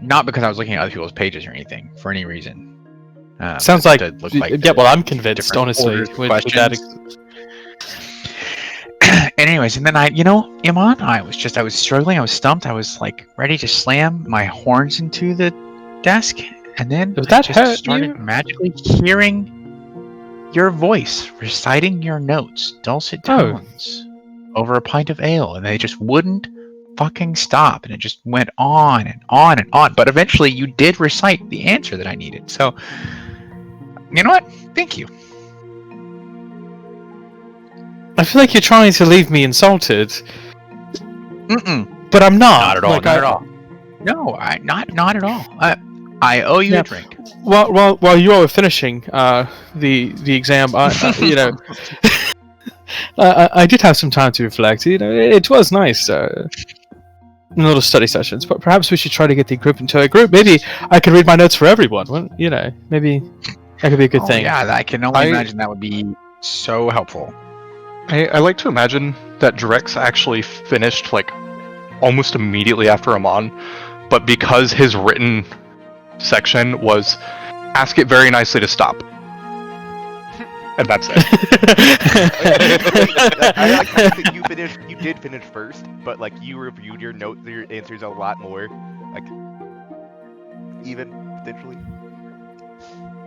not because I was looking at other people's pages or anything for any reason. Sounds like yeah. Well, I'm convinced, honestly. With that. Anyways, and then Iman, I was struggling. I was stumped. I was like ready to slam my horns into the desk, and then I just started magically hearing your voice reciting your notes, dulcet tones, over a pint of ale, and they just wouldn't fucking stop, and it just went on and on and on. But eventually, you did recite the answer that I needed. So, you know what? Thank you. I feel like you're trying to leave me insulted. Mm-mm. But I'm not. Not at all. Not at all. No, not at all. I owe you a drink. While you all were finishing the exam, I did have some time to reflect. It was nice. Little study sessions, but perhaps we should try to get the group into a group. Maybe I could read my notes for everyone. Well, maybe that could be a good thing. Yeah, I can only imagine that would be so helpful. I like to imagine that Drex actually finished like almost immediately after Amon, but because his written section was ask it very nicely to stop. And that's it. I like that you did finish first, but like you reviewed your answers a lot more, like even potentially.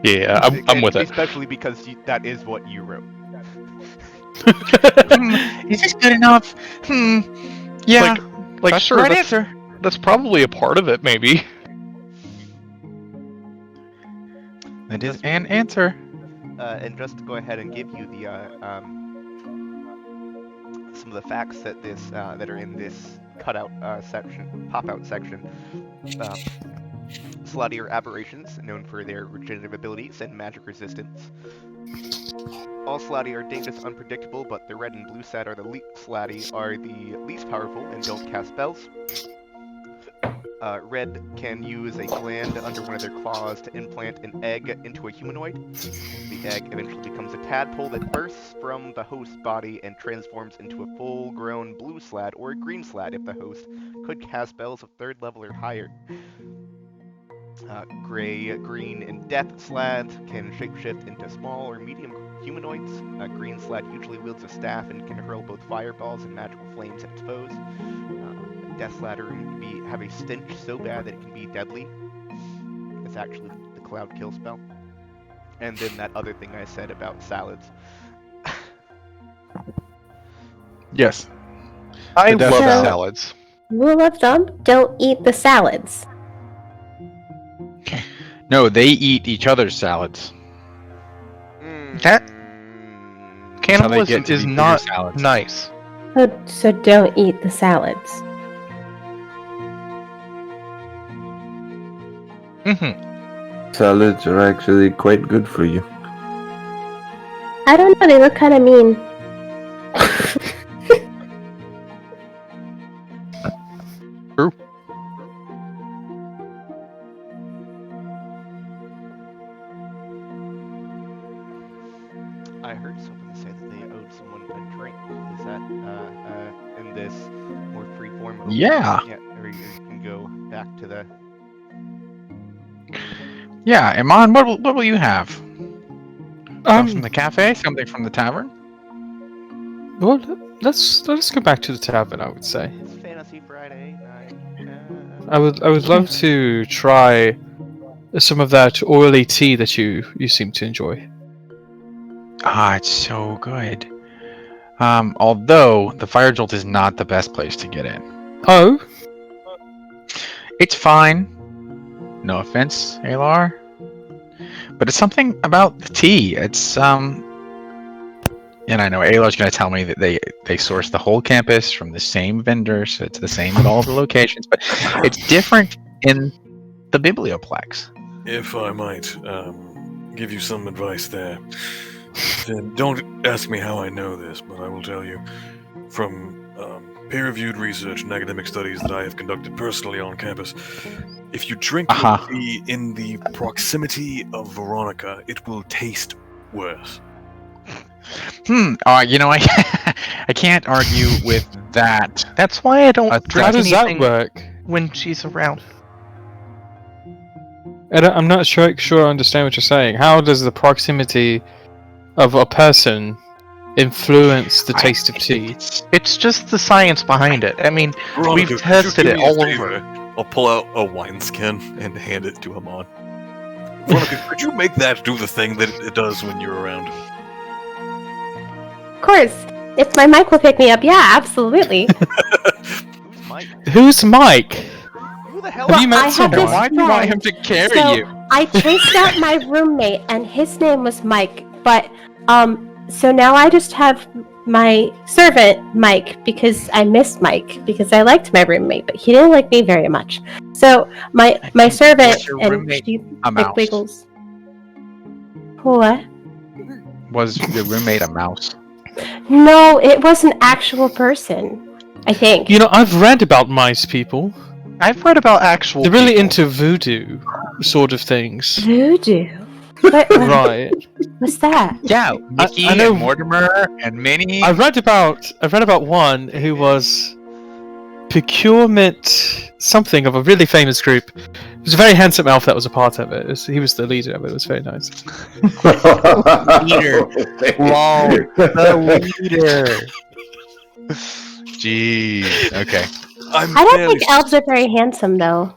Yeah, I'm with it. Especially because that is what you wrote. Is this good enough? Yeah. Like that's sure, the right answer. That's probably a part of it, maybe. That is an answer. And just to go ahead and give you the some of the facts that that are in this cutout section, pop-out section. Slotty are aberrations, known for their regenerative abilities and magic resistance. All Slotty are dangerous, unpredictable, but the red and blue Slotty are the least powerful and don't cast spells. Red can use a gland under one of their claws to implant an egg into a humanoid. The egg eventually becomes a tadpole that bursts from the host's body and transforms into a full-grown blue Slad or a green Slad if the host could cast spells of 3rd level or higher. Gray, green, and death Slads can shapeshift into small or medium humanoids. A green Slad usually wields a staff and can hurl both fireballs and magical flames at its foes. Death Sladder can have a stench so bad that it can be deadly. It's actually the Cloud Kill spell. And then that other thing I said about salads. Yes. I The love So- salads. Rule of thumb: don't eat the salads. No, they eat each other's salads. That- That's how they Cannibalism get to is be bigger not salads. nice. So don't eat the salads. Salads are actually quite good for you. I don't know. They look kind of mean. True. I heard someone say that they owed someone a drink. Is that in this more free form? Yeah. Yeah, or you can go back to the. Yeah, Iman, what will you have? Something from the Um, cafe? Something from the tavern? well, let's go back to the tavern. I would say. It's Fantasy Friday night. I would love to try some of that oily tea that you seem to enjoy. Ah, it's so good. Although the fire jolt is not the best place to get in. Oh, It's fine. No offense, Alar. But it's something about the tea. It's and I know Alar's gonna tell me that they source the whole campus from the same vendor, so it's the same at all the locations, but it's different in the Biblioplex. If I might give you some advice there, then don't ask me how I know this, but I will tell you from peer-reviewed research and academic studies that I have conducted personally on campus. If you drink your tea in the proximity of Veronica, it will taste worse. You know, I can't argue with that. That's why I don't drink how does that anything work? when she's around. I'm not sure I understand what you're saying. How does the proximity of a person influence the taste of tea? It's just the science behind it. I mean, Veronica, we've could you tested do it me a all favor? over. I'll pull out a wineskin and hand it to Amon. Veronica, could you make that do the thing that it does when you're around? Of course, if my mic will pick me up, yeah, absolutely. Who's Mike? Who's Mike? Who the hell? Have you I met have someone? this Why do you want friend. him to carry So you? I traced out my roommate, and his name was Mike. But so now I just have my servant Mike because I missed Mike because I liked my roommate, but he didn't like me very much. So my servant Was your and roommate she a mouse? wiggles. What? Was your roommate a mouse? No, it was an actual person. I think. You know, I've read about mice people. I've read about actual. They're really people. into voodoo sort of things. Voodoo. What? Right. What's that? Yeah, Mickey I know- and Mortimer and Minnie. I've read about one who was procurement something of a really famous group. It was a very handsome elf that was a part of it. He was the leader of it. It was very nice. Leader. Lol, the leader. Jeez. Okay. I don't think elves are very handsome, though.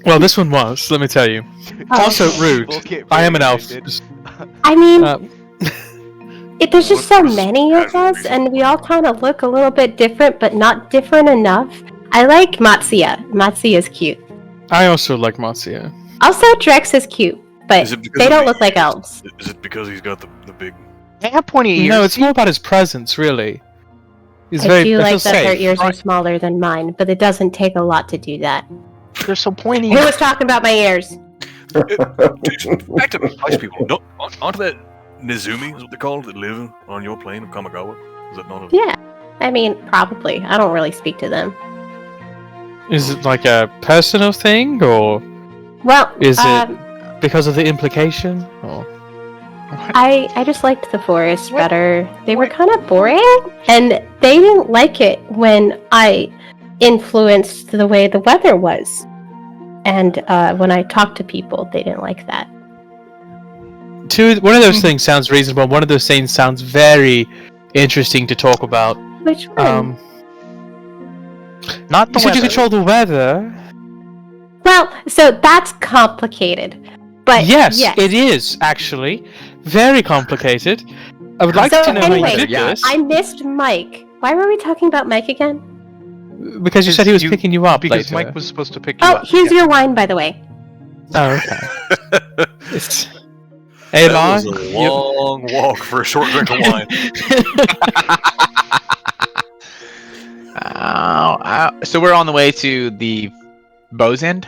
Well, this one was. Let me tell you. Oh. Also rude. People get I am an very elf. offended. I mean, Uh, there's just so many of us, and we all kind of look a little bit different, but not different enough. I like Matsuya. Matsuya's cute. I also like Matsuya. Also, Drex is cute, but Is it because they of don't the look like elves. Is it because he's got the big... They have pointy ears. No, it's more about his presence, really. He's I very. do I feel like that their safe. ears are smaller than mine, but it doesn't take a lot to do that. They're so pointy. Who was talking about my ears? Back to ice people. No, aren't that Nezumi, is what they're called, that live on your plane of Kamigawa? Is that not a... Yeah, I mean, probably. I don't really speak to them. Is it like a personal thing, or Well, is it because of the implication? Or I just liked the forest better. They were kind of boring, and they didn't like it when I influenced the way the weather was. And when I talked to people, they didn't like that. one of those things sounds reasonable. One of those things sounds very interesting to talk about. Which one? Not the You said you weather. control the weather. Well, so that's complicated. But Yes, it is actually very complicated. I would like So to know how anyway, you did this. I missed Mike Why were we talking about Mike again? Because you said he was picking you up because later. Mike was supposed to pick you Oh, up. here's your wine, by the way. Oh, okay. Hey, That Lon, was a long walk for a short drink of wine. So we're on the way to the Bow's End.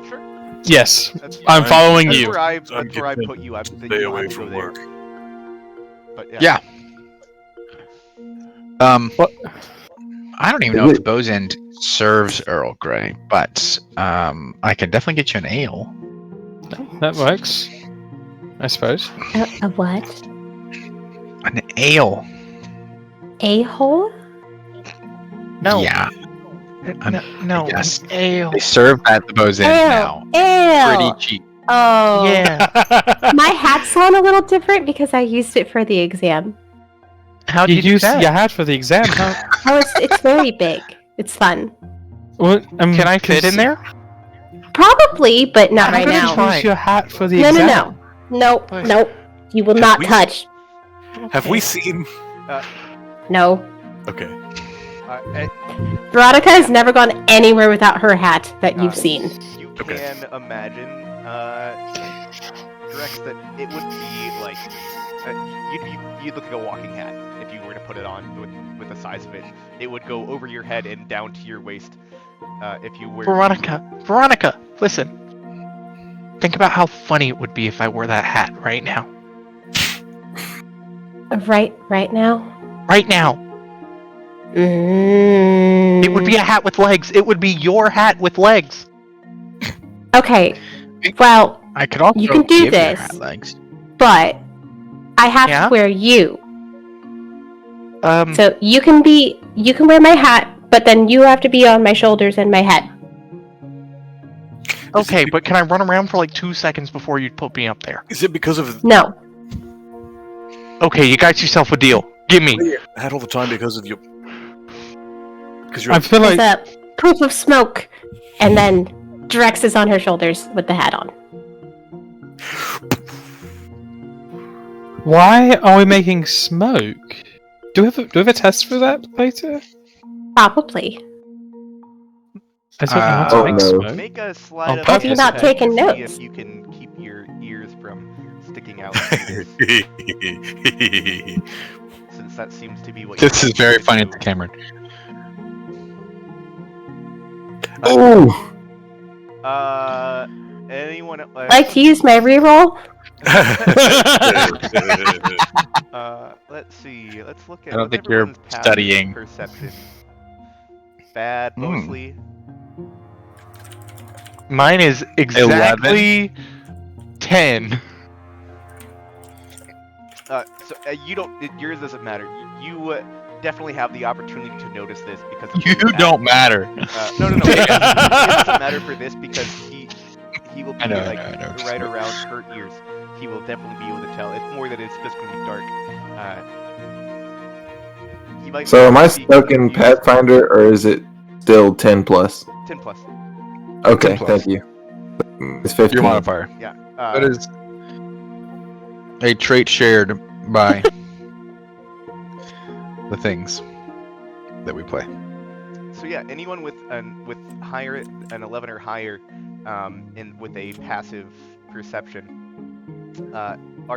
Sure. Yes, That's, I'm following that's you. where I I'm put getting you. I'm Stay thinking you'll away have to go from there. work. But Yeah. What? I don't even know if the Bow's End serves Earl Grey, but I can definitely get you an ale. That works, I suppose. A what? An ale. A-hole? No. Yeah. No. Yes. Ale. They serve at the Bow's End now. Ale. Pretty cheap. Oh. Yeah. My hat's on a little different because I used it for the exam. How You used your hat for the exam, huh? Oh, it's very big. It's fun. What, Can I fit in there? Probably, but not I'm right gonna now. try. Use your hat for the No, exam. no, no. Nope, nope. You will Have not we- touch. Have we seen? No. Okay. Veronica has never gone anywhere without her hat that you've seen. You Okay. can imagine, Drex, that it would be like you'd look like a walking hat if you were to put it on with the size of it. It would go over your head and down to your waist. If you were Veronica, listen. Think about how funny it would be if I wore that hat right now. Right now. Right now. It would be a hat with legs. It would be your hat with legs. Okay. Well, I could also you can do give your this, hat legs. but I have Yeah? to wear you. Um. So you can wear my hat, but then you have to be on my shoulders and my head. Okay, but can I run around for like 2 seconds before you put me up there? Is it because of No. Okay, you got yourself a deal. Give me. hat all the time because of your? Because you're. I feel There's like a proof of smoke, and then Drex is on her shoulders with the hat on. why are we making smoke? Do we have a test for that later? Probably. I don't know how to Oh, make no. smoke. make a slide of Have you not insight taken to see notes? if you can keep your ears from sticking out. Since that seems to be what This you're is very trying funny to to Cameron. Oh, do. Anyone? Like to use my reroll? Let's see. Let's look at. I don't what's think you're everyone's passive studying. Perception. Bad, mostly. Mine is exactly 10. So you don't. Yours doesn't matter. You definitely have the opportunity to notice this because of You where you're don't matter. at. No. It doesn't matter for this because he will be I know, like I know. right around her ears. He will definitely be able to tell. It's more that it's just going to be dark. He might so am I be stuck in confused. Pathfinder, or is it still 10 plus? 10 plus. Okay, 10 plus. thank you. It's 15. Your modifier. Yeah. That is a trait shared by the things that we play. So yeah, anyone with higher an 11 or higher, and with a passive perception, are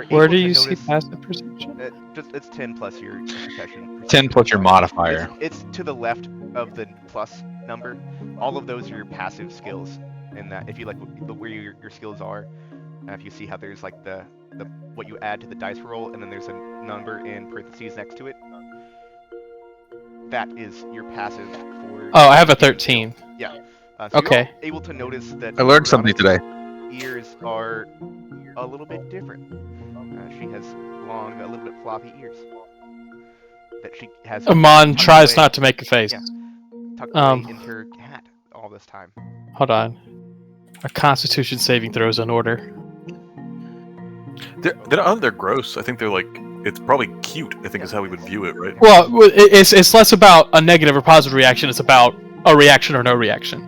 Where able do to you see notice- passive perception? It's 10 plus your perception. 10 plus your modifier. It's to the left of the plus number. All of those are your passive skills, and that if you like where your skills are, if you see how there's like the what you add to the dice roll, and then there's a number in parentheses next to it. That is your passive for. Oh, I have a 13. So Okay. You're able to notice that. I learned something today. Ears are a little bit different. She has long, a little bit floppy ears. That she has. Amon tucked tries away- not to make a face. Yeah. Tucked Um, away into her hat all this time. Hold on. A Constitution saving throws in order. They're gross. I think they're like. It's probably cute. I think is how we would view it, right? Well, it's less about a negative or positive reaction. It's about a reaction or no reaction,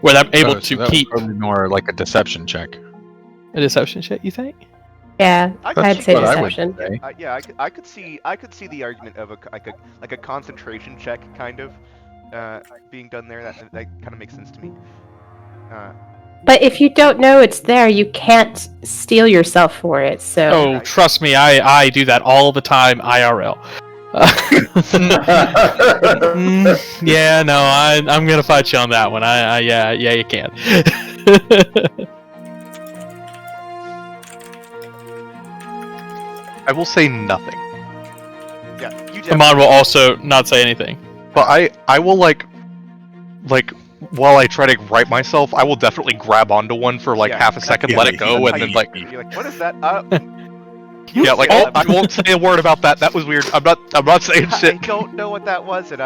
where they're able Oh, so to that was keep probably more like a deception check. a deception check. You think? Yeah, I I'd could say what I would deception. say. Yeah, I could see the argument of a concentration check kind of being done there. That kind of makes sense to me. But if you don't know it's there, you can't steel yourself for it. So Oh, Right. trust me, I do that all the time IRL. Yeah, no, I'm gonna fight you on that one. Yeah, you can. I will say nothing, Yeah, you Amon will also not say anything. but I will like while I try to right myself, I will definitely grab onto one for like Yeah, half a second, yeah, let it yeah, go, yeah. and then like You're like, what is that? yeah, like Yeah, oh, I won't say a word about that. That was weird. I'm not saying I shit. don't know what that was, and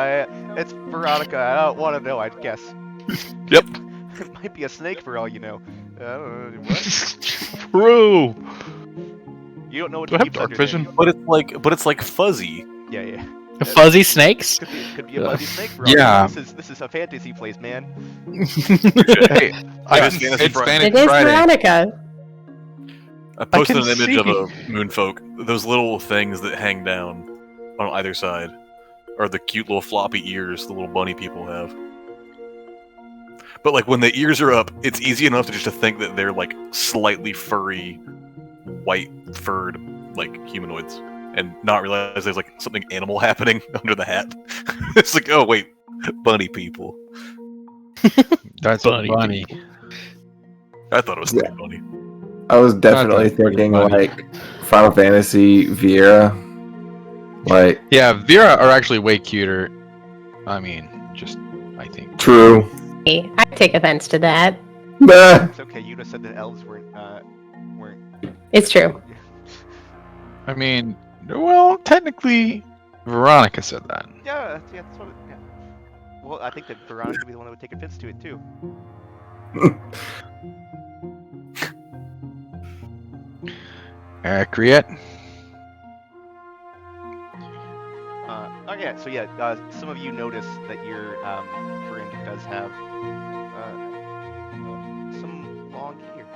it's Veronica. I don't want to know. I guess. Yep. It might be a snake for all you know. I don't know. What? True. You don't know what Do I to have keep dark under there. vision? But it's like fuzzy. Yeah. Fuzzy snakes? Could be a fuzzy snake for all you know. Yeah. This is a fantasy place, man. Hey, I It is can, Fantasy It's Friday. Fantasy it is Friday. Veronica. I posted can an image of see. a moonfolk. Those little things that hang down on either side are the cute little floppy ears the little bunny people have. But like when the ears are up, it's easy enough to just to think that they're like slightly furry, white furred like humanoids, and not realize there's like something animal happening under the hat. It's like, oh wait, bunny people. That's Bunny. funny. I thought it was pretty funny. I was definitely That's pretty thinking funny. like Final Fantasy Vera. Like Yeah, Vera are actually way cuter. I mean, just I think. true. I take offense to that. Bah. It's okay. You just said that elves weren't. It's true. I mean, well, technically, Veronica said that. Yeah, that's what. Yeah. Well, I think that Veronica would be the one that would take offense to it too. Accurate. Oh yeah, so yeah, some of you notice that your friend does have some long ears,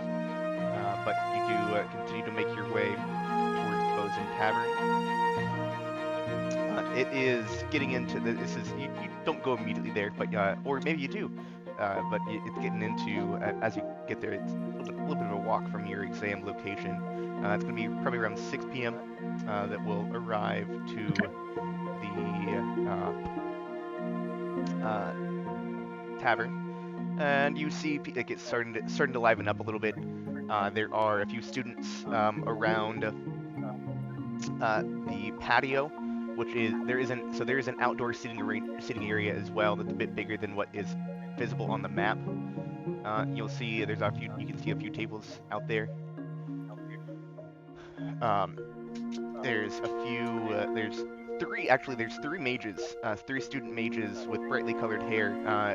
but you do continue to make your way towards Bosun Tavern. It is getting into this is you don't go immediately there, but or maybe you do, but it's getting into as you get there. It's a little bit of a walk from your exam location. It's going to be probably around 6 p.m. That will arrive to the tavern, and you see like it's starting to liven up a little bit. There are a few students around the patio, which is there is an outdoor seating area as well that's a bit bigger than what is visible on the map. You'll see you can see a few tables out there. There's three mages, three student mages with brightly colored hair,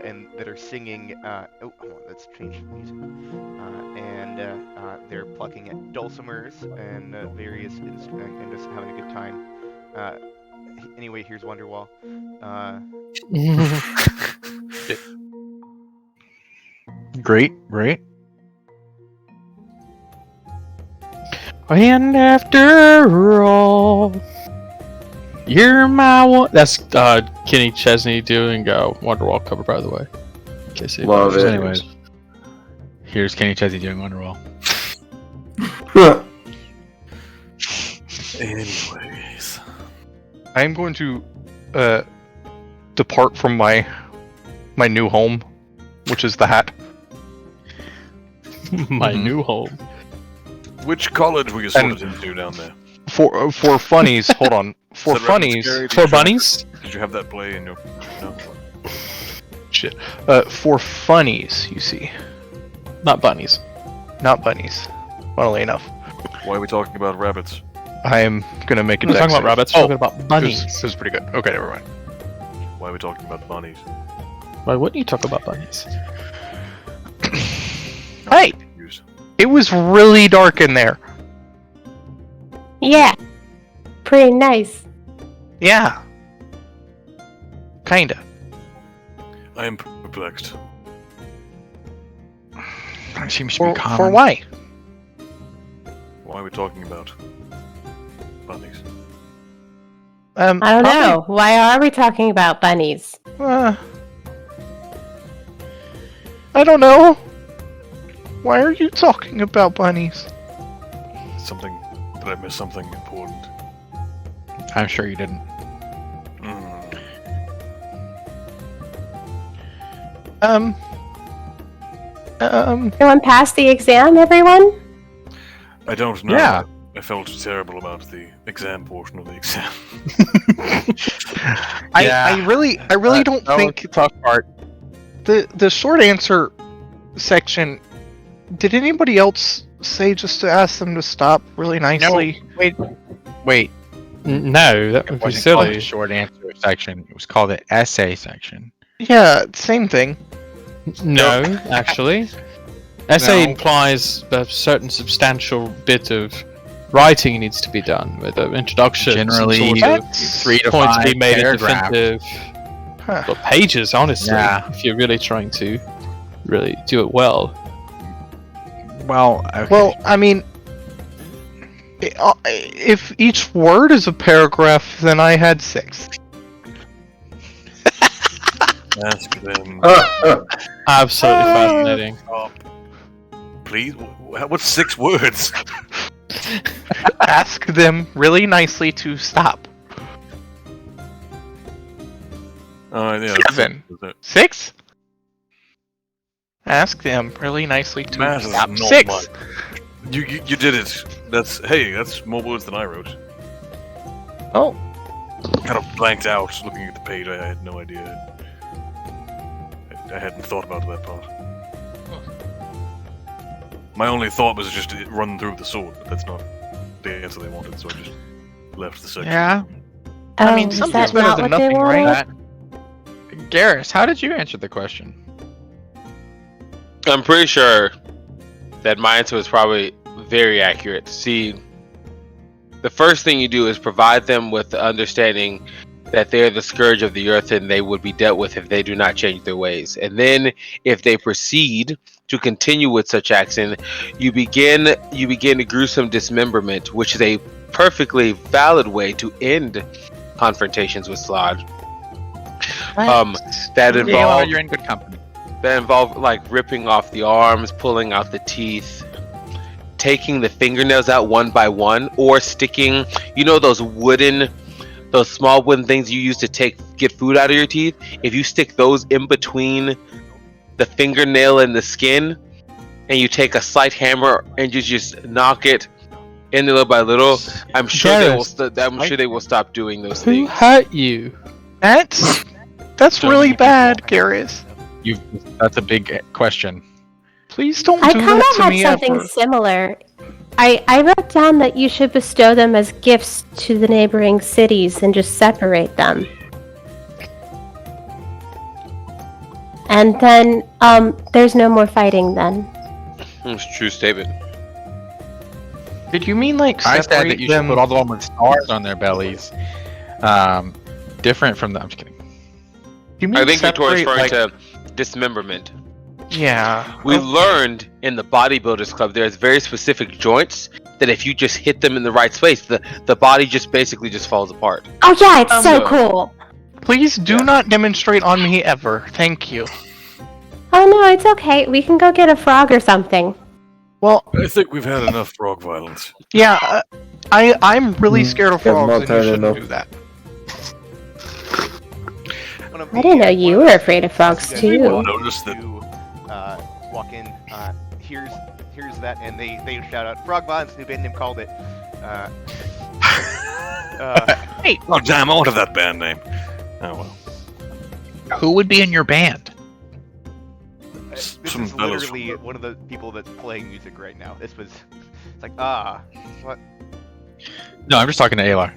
and that are singing. Oh, hold on, let's change the music. And they're plucking at dulcimers and various instruments and just having a good time. Anyway, here's Wonderwall. Great. And after all, you're my one. That's Kenny Chesney doing Wonderwall cover, by the way. In case anybody Love was- it. Anyways, here's Kenny Chesney doing Wonderwall. Anyways, I am going to depart from my new home, which is the hat. My Mhm. new home. which college were you sorted into down there? For funnies, hold on. For Is that reference funnies, scary? Did For you have- bunnies? Did you have that play in your? No. shit. For funnies, you see, Not bunnies. not bunnies. Funnily enough, Why are we talking about rabbits? I am gonna make a We're not talking dex about save. rabbits, Oh, we're talking about bunnies. This was pretty good. Okay, never mind. Why are we talking about bunnies? Why wouldn't you talk about bunnies? Hey, Confused. it was really dark in there. Yeah. Pretty nice. Yeah. Kinda. I am perplexed. That seems to be For common. why? Why Why are we talking about bunnies? I don't know. Why are we talking about bunnies? I don't know. Why are you talking about bunnies? Something. Did I miss something important? I'm sure you didn't. Everyone passed the exam, everyone? I don't know. Yeah. I felt terrible about the exam portion of the exam. I really don't think the tough part. the short answer section. Did anybody else say just to ask them to stop really nicely? No, wait. No, that It would be wasn't called the silly. short answer section. It was called the essay section. Yeah, same thing. No, actually. Essay No. implies a certain substantial bit of writing needs to be done with an introduction. Generally, some sort of 3 to point to 5 be made in paragraphs. definitive. Huh. Well, pages, honestly, Yeah. if you're really trying to really do it well. Well, okay. Well, I mean, if each word is a paragraph, then I had 6. Ask them. Absolutely fascinating. Stop. Please? What's 6 words? Ask them really nicely to stop. Yeah. 7. 6? Ask them really nicely to Math is stop. not 6. much. You did it. That's more words than I wrote. Oh. Kind of blanked out looking at the page. I had no idea. I hadn't thought about that part. My only thought was just to run through the sword, but that's not the answer they wanted, so I just left the section. Yeah. I mean, is something's that better not than what they nothing, right? wanted? Garrus, how did you answer the question? I'm pretty sure that my answer was probably very accurate. See, the first thing you do is provide them with the understanding that they're the scourge of the earth and they would be dealt with if they do not change their ways. And then if they proceed to continue with such action, you begin a gruesome dismemberment, which is a perfectly valid way to end confrontations with Slod. That involve you're in good company. like ripping off the arms, pulling out the teeth, taking the fingernails out one by one, or sticking, those small wooden things you use to get food out of your teeth. If you stick those in between the fingernail and the skin, and you take a slight hammer and you just knock it in little by little, I'm sure they will stop doing those Who things. hurt you? That's So really many bad, people. Garrus. That's a big question. Please don't I do kind that of to had me something ever. similar. I wrote down that you should bestow them as gifts to the neighboring cities and just separate them. And then, there's no more fighting then. It's a true statement. Did you mean like I separate said that you should them? put all the one with stars on their bellies. Different from the. I'm just kidding. You mean I think Victor is separate, referring like, to dismemberment. Yeah. We okay. learned in the bodybuilders club there's very specific joints that if you just hit them in the right space, the body just basically just falls apart. Oh yeah, it's so so- cool. Please do not demonstrate on me ever. Thank you. Oh no, it's okay. We can go get a frog or something. Well, I think we've had enough frog violence. yeah, I'm really scared of Yeah, frogs, not and you tired shouldn't enough. do that. One of I the, didn't know you large were afraid of frogs guys too. walk Notice that- to, walk in. Here's that, and they shout out frog violence. New band name called it. Oh damn! I wanted that band name. Oh well. Who would be in your band? This Some is fellows literally from one of the people that's playing music right now. It's like what? No, I'm just talking to Alar.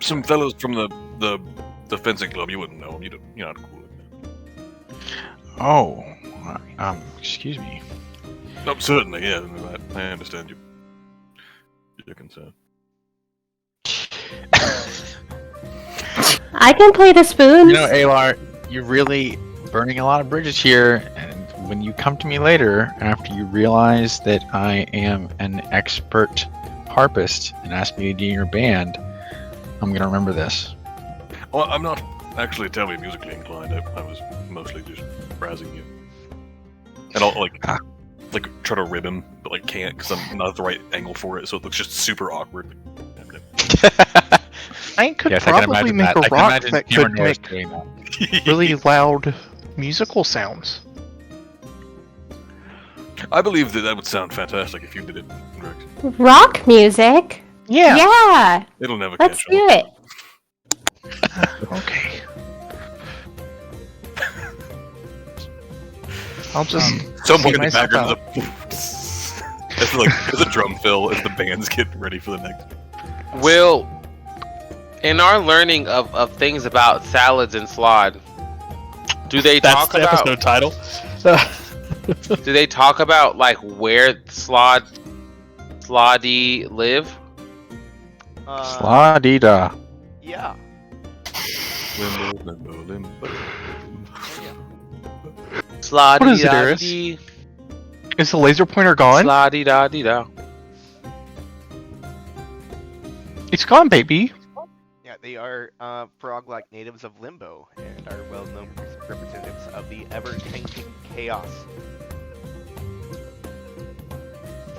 Some fellows from the fencing club. You wouldn't know them. You're not cool. Oh, excuse me. No, certainly, yeah. I understand your concern. I can play the spoons. You know, Alar, you're really burning a lot of bridges here, and when you come to me later, after you realize that I am an expert harpist and ask me to be in your band, I'm gonna remember this. Well, I'm not actually terribly musically inclined. I was mostly just browsing you. And I'll like try to rib him, but like can't because I'm not at the right angle for it, so it looks just super awkward. I could Yes, I can probably imagine make that. a I can rock imagine that Cameron could Norris make doing that. really loud musical sounds. I believe that would sound fantastic if you did it, Rex. Rock music? Yeah. Yeah. It'll never Let's catch do on. it. Okay. I'll just Someone see in the myself background out. it's like there's a drum fill as the band's getting ready for the next. Will, in our learning of things about salads and slod, do they That's talk the about? episode title. Do they talk about like where Sloddy live? La-dee-da. Yeah. Limbo. Sloddy What is it, Eris? Is the laser pointer gone? Sloddy da dee da. It's gone, baby. Yeah, they are frog-like natives of Limbo and are well-known representatives of the ever-changing chaos.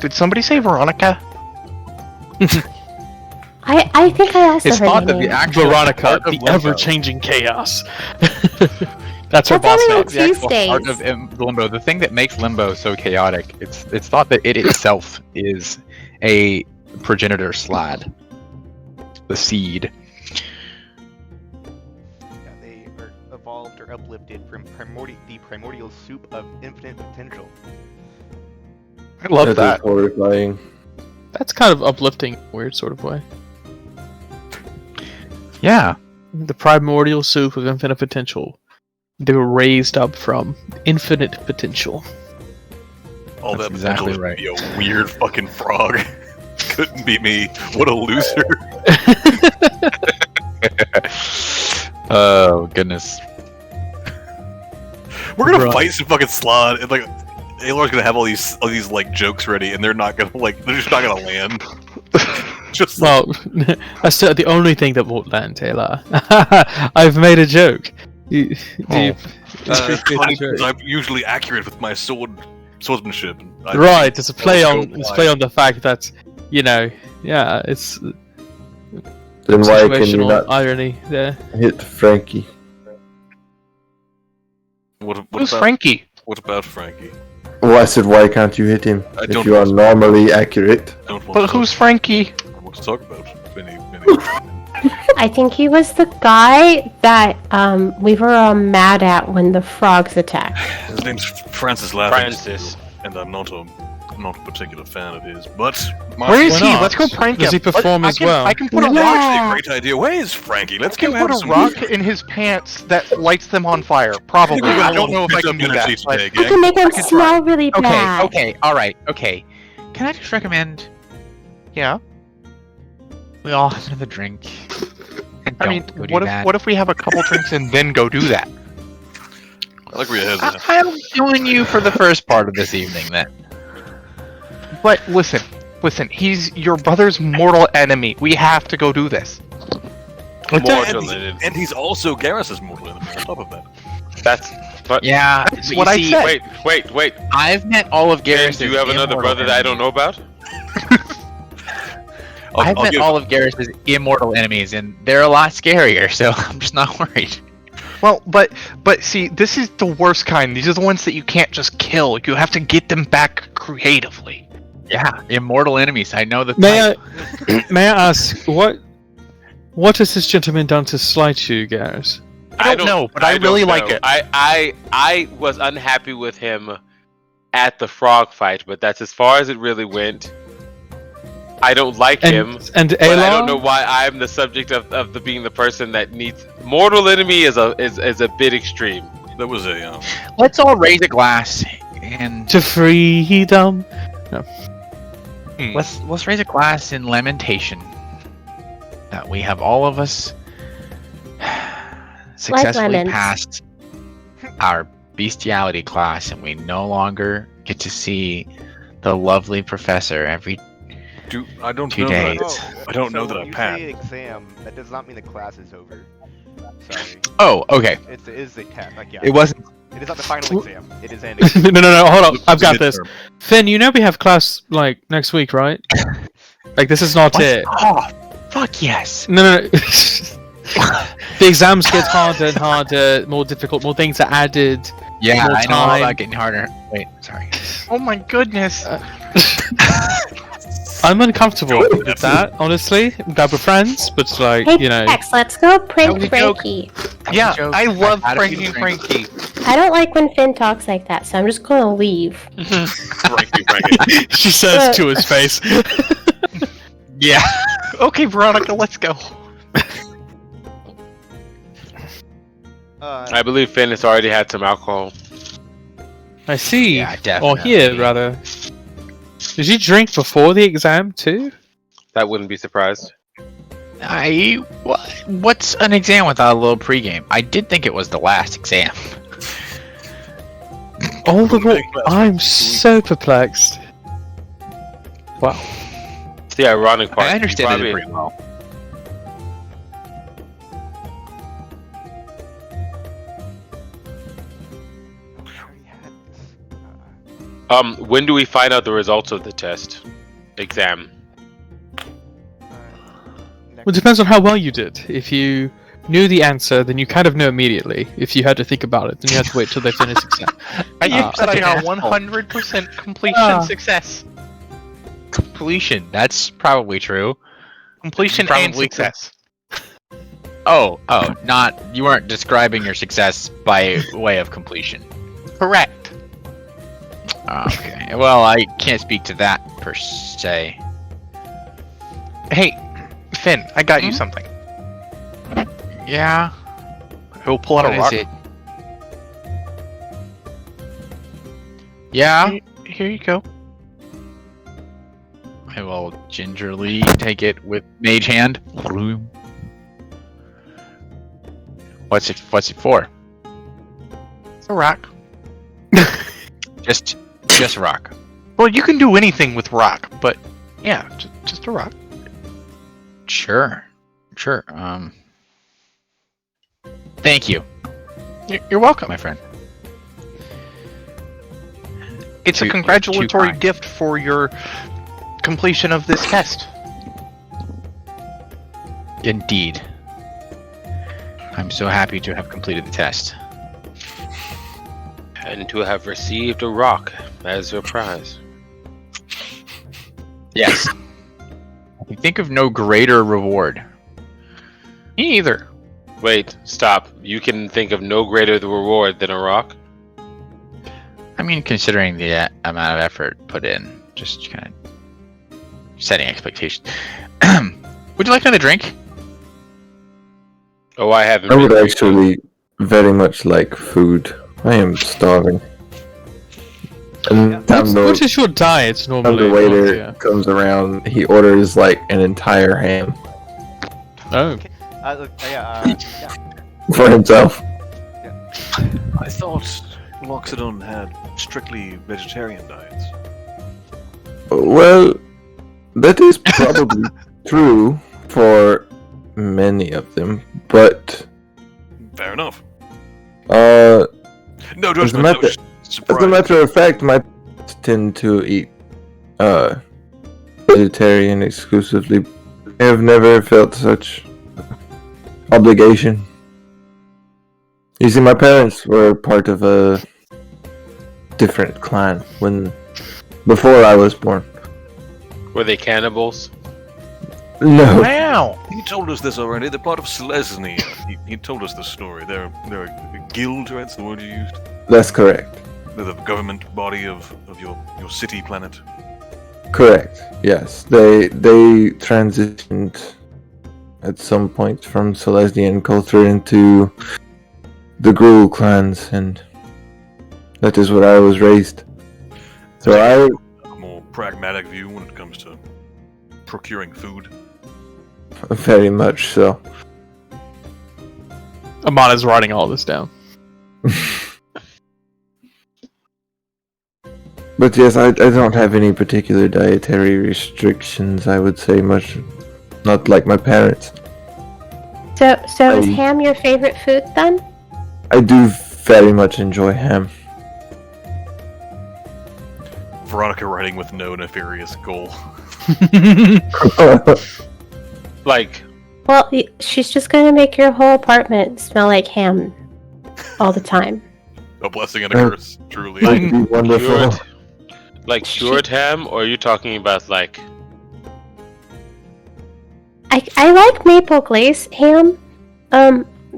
Did somebody say Veronica? I think I asked It's her thought that name. the actual Veronica, heart of the Limbo- ever-changing chaos. That's her That's boss only name. on the actual heart Tuesdays. of Limbo. The thing that makes Limbo so chaotic, it's thought that it itself is a progenitor slad, the seed. Yeah, they are evolved or uplifted from the primordial soup of infinite potential. I love That that. is horrifying. That's kind of uplifting, in a weird sort of way. Yeah, The primordial soup of infinite potential. They were raised up from infinite potential. All That's that exactly potential right. to be a weird fucking frog. Couldn't be me. What a loser. Oh goodness. We're gonna Right. fight some fucking slod, and like Aelor's gonna have all these like jokes ready, and they're just not gonna land. Just Well, that's the only thing that won't land, Taylor. I've made a joke. Do you appreciate the funny joke? because I'm usually accurate with my swordsmanship. and I- Right, it's a play I'll on go it's wide. play on the fact that yeah, it's Then why can you situational not irony there. hit Frankie? What Who's about Frankie? What about Frankie? Well, I said, why can't you hit him I if don't you are know. normally accurate? I don't want But to who's Frankie? I want to talk about Vinny. I think he was the guy that we were all mad at when the frogs attacked. His name's Francis Laughing, Francis. and I'm not a particular fan of his. But my Where is Why he? not? Let's go prank Does him. he perform I as can, well? I can put a That's rock. actually a great idea. Where is Frankie? Let's I can go have put a some rock in his pants that lights them on fire. Probably. We got I don't know if I pent-up can do energy that. but- today, I gang. can make him can try. smell really Okay, bad. okay, alright, okay. Can I just recommend Yeah. we all have another drink? And I mean, don't go do what if that. what if we have a couple drinks and then go do that? I like where your head's at. I'm joining you for the first part of this evening then. But listen, he's your brother's mortal enemy. We have to go do this. Modulated. And he's also Garrus's mortal enemy on top of that. That's. But Yeah, That's but what you I see, said. wait. I've met all of And Garrus's do you have another immortal brother that I don't know about? I've I'll met give- all of Garrus's immortal enemies, and they're a lot scarier, so I'm just not worried. Well, but see, this is the worst kind. These are the ones that you can't just kill. You have to get them back creatively. Yeah, immortal enemies. I know the May type. may I ask what has this gentleman done to slight you, Garrus? I don't know, but I really don't like know. it. I was unhappy with him at the frog fight, but that's as far as it really went. I don't like him, And but I don't Aelon? know why I'm the subject of being the person that needs mortal enemy is a bit extreme. That was a Let's all raise a glass and To freedom. let's raise a glass in lamentation that we have all of us successfully lemons. passed our bestiality class, and we no longer get to see the lovely professor I don't 2 know that. days. I don't know that when I you passed. say exam, that does not mean the class is over. Sorry. Oh, okay. It is a test. Like, yeah. It wasn't. It is not the final exam. It is an no, hold on. I've got It's a this. midterm. Finn, you know we have class like next week, right? Like this is not What? it. Oh, fuck yes. No. The exams get harder and harder, more difficult, more things are added. Yeah, More I know all time. about getting harder. Wait, sorry. Oh my goodness. I'm uncomfortable with that, honestly. I'm glad we're friends, but like, Hey, you know. Max, let's go That prank was a joke. Frankie. Yeah, joke. I love I had a Frankie feeling Frankie. I don't like when Finn talks like that, so I'm just gonna leave. Frankie, Frankie. She says to his face. Yeah. Okay, Veronica, let's go. I believe Finn has already had some alcohol. I see. Yeah, definitely. Or here, rather. Did you drink before the exam, too? That wouldn't be surprised. What's an exam without a little pregame? I did think it was the last exam. All the I'm so perplexed. Wow. It's the ironic part. I You understand probably- it pretty well. When do we find out the results of the test? Exam. Well, it depends on how well you did. If you knew the answer, then you kind of know immediately. If you had to think about it, then you had to wait till they finish exam. I Ah. said I Such got an 100% completion Ah. success. Completion. That's probably true. Completion and Probably success. Oh, not you weren't describing your success by way of completion. Correct. Okay. Well, I can't speak to that per se. Hey, Finn, I got you Hmm? something. Yeah. He'll pull out What a is rock. it? Yeah. Here you go. I will gingerly take it with mage hand. What's it for? It's a rock. Just a rock. Well, you can do anything with rock, but yeah, just a rock. Sure. Thank you, You're welcome. my friend. It's a Too congratulatory kind. gift for your completion of this test. Indeed. I'm so happy to have completed the test. And to have received a rock as your prize. Yes. I can think of no greater reward. Me either. Wait, stop. You can think of no greater the reward than a rock? I mean, considering the amount of effort put in, just kind of setting expectations. Would you like another drink? Oh, I haven't. I would been- actually very much like food. I am starving. And What is your diet time normally? the waiter Yeah. comes around, he orders like an entire ham Oh. Yeah. for himself. I thought Loxodon had strictly vegetarian diets. Well, that is probably true for many of them, but Fair enough. uh, No As a judgment. matter- I was just as a surprised. matter of fact, my parents tend to eat vegetarian exclusively. I have never felt such obligation. You see, my parents were part of a different clan before I was born. Were they cannibals? No, Wow. He told us this already. They're part of Selesnya. He told us this story. They're a guild, right? That's the word you used. that's correct. They're the government body of your city planet. Correct. Yes, they transitioned at some point from Selesnian culture into the Gruul clans, and that is where I was raised. So A more pragmatic view when it comes to procuring food. very much so. Amana's writing all this down. But yes, I don't have any particular dietary restrictions. I would say much, not like my parents. So is ham your favorite food then? I do very much enjoy ham. Veronica writing with no nefarious goal. Like, Well, she's just gonna make your whole apartment smell like ham all the time. A blessing and a curse, truly. That'd be wonderful. like cured ham, or are you talking about like? I like maple glaze ham.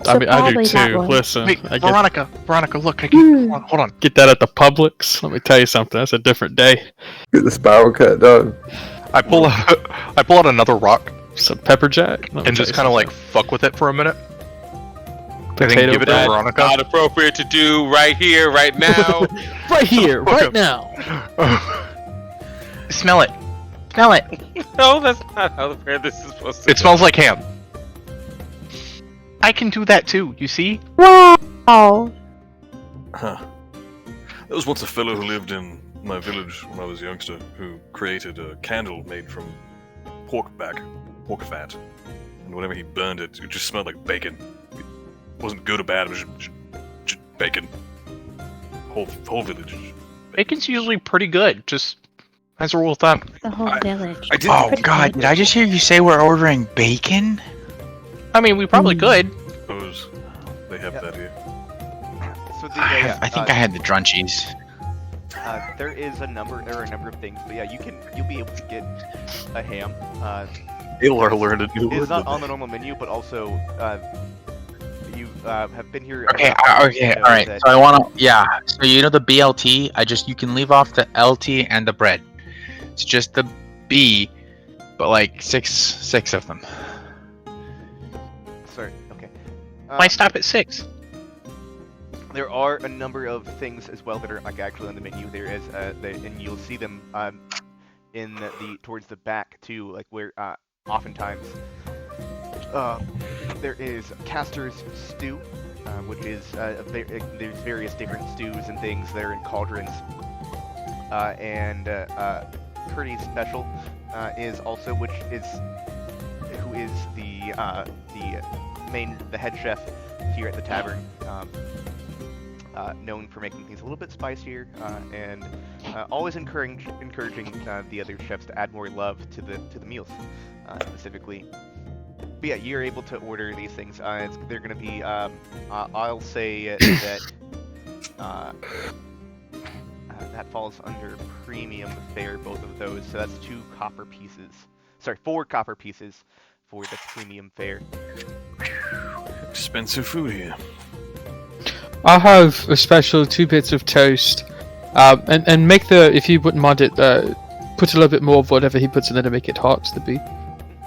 So I mean, I do probably that too. one. Listen, Wait, I get, Veronica, look, I can, hold on. get that at the Publix. Let me tell you something. That's a different day. Get the spiral cut done. I pull out another rock Some pepper jack. and just kind of like fuck with it for a minute. And then Potato give it to bread. Veronica. Not appropriate to do right here, right now. right here, right now. Smell it. Smell it. No, that's not how the prayer this is supposed to. It smells like ham. I can do that too, you see? Wow. Huh. There was once a fellow who lived in my village when I was a youngster who created a candle made from pork fat. And whenever he burned it, it just smelled like bacon. It wasn't good or bad, it was just bacon. Whole village. Bacon's usually pretty good, just as a rule of thumb. The whole village. I did. Oh Pretty god, good. did I just hear you say we're ordering bacon? I mean, we probably could. Suppose they have that here. So the, I think I had the drunchies. there are a number of things, but yeah, you'll be able to get a ham. Alar learned it. It's not on the normal menu, but also you have been here. Okay, you know alright. that- So I wanna so you know the BLT, you can leave off the LT and the bread. It's just the B, but like six of them. Sorry. Okay. Why stop at 6? There are a number of things as well that are like actually on the menu. There is, and you'll see them in the towards the back too, like where oftentimes there is Caster's stew, which is there's various different stews and things that are in cauldrons, and pretty special is also who is the head chef here at the tavern. Known for making things a little bit spicier and always encouraging the other chefs to add more love to the meals, specifically. But yeah, you're able to order these things. They're going to be, I'll say that that falls under premium fare, both of those. So that's 4 copper pieces for the premium fare. Expensive food here. I'll have a special 2 bits of toast, and make if you wouldn't mind it, put a little bit more of whatever he puts in there to make it hot. That'd be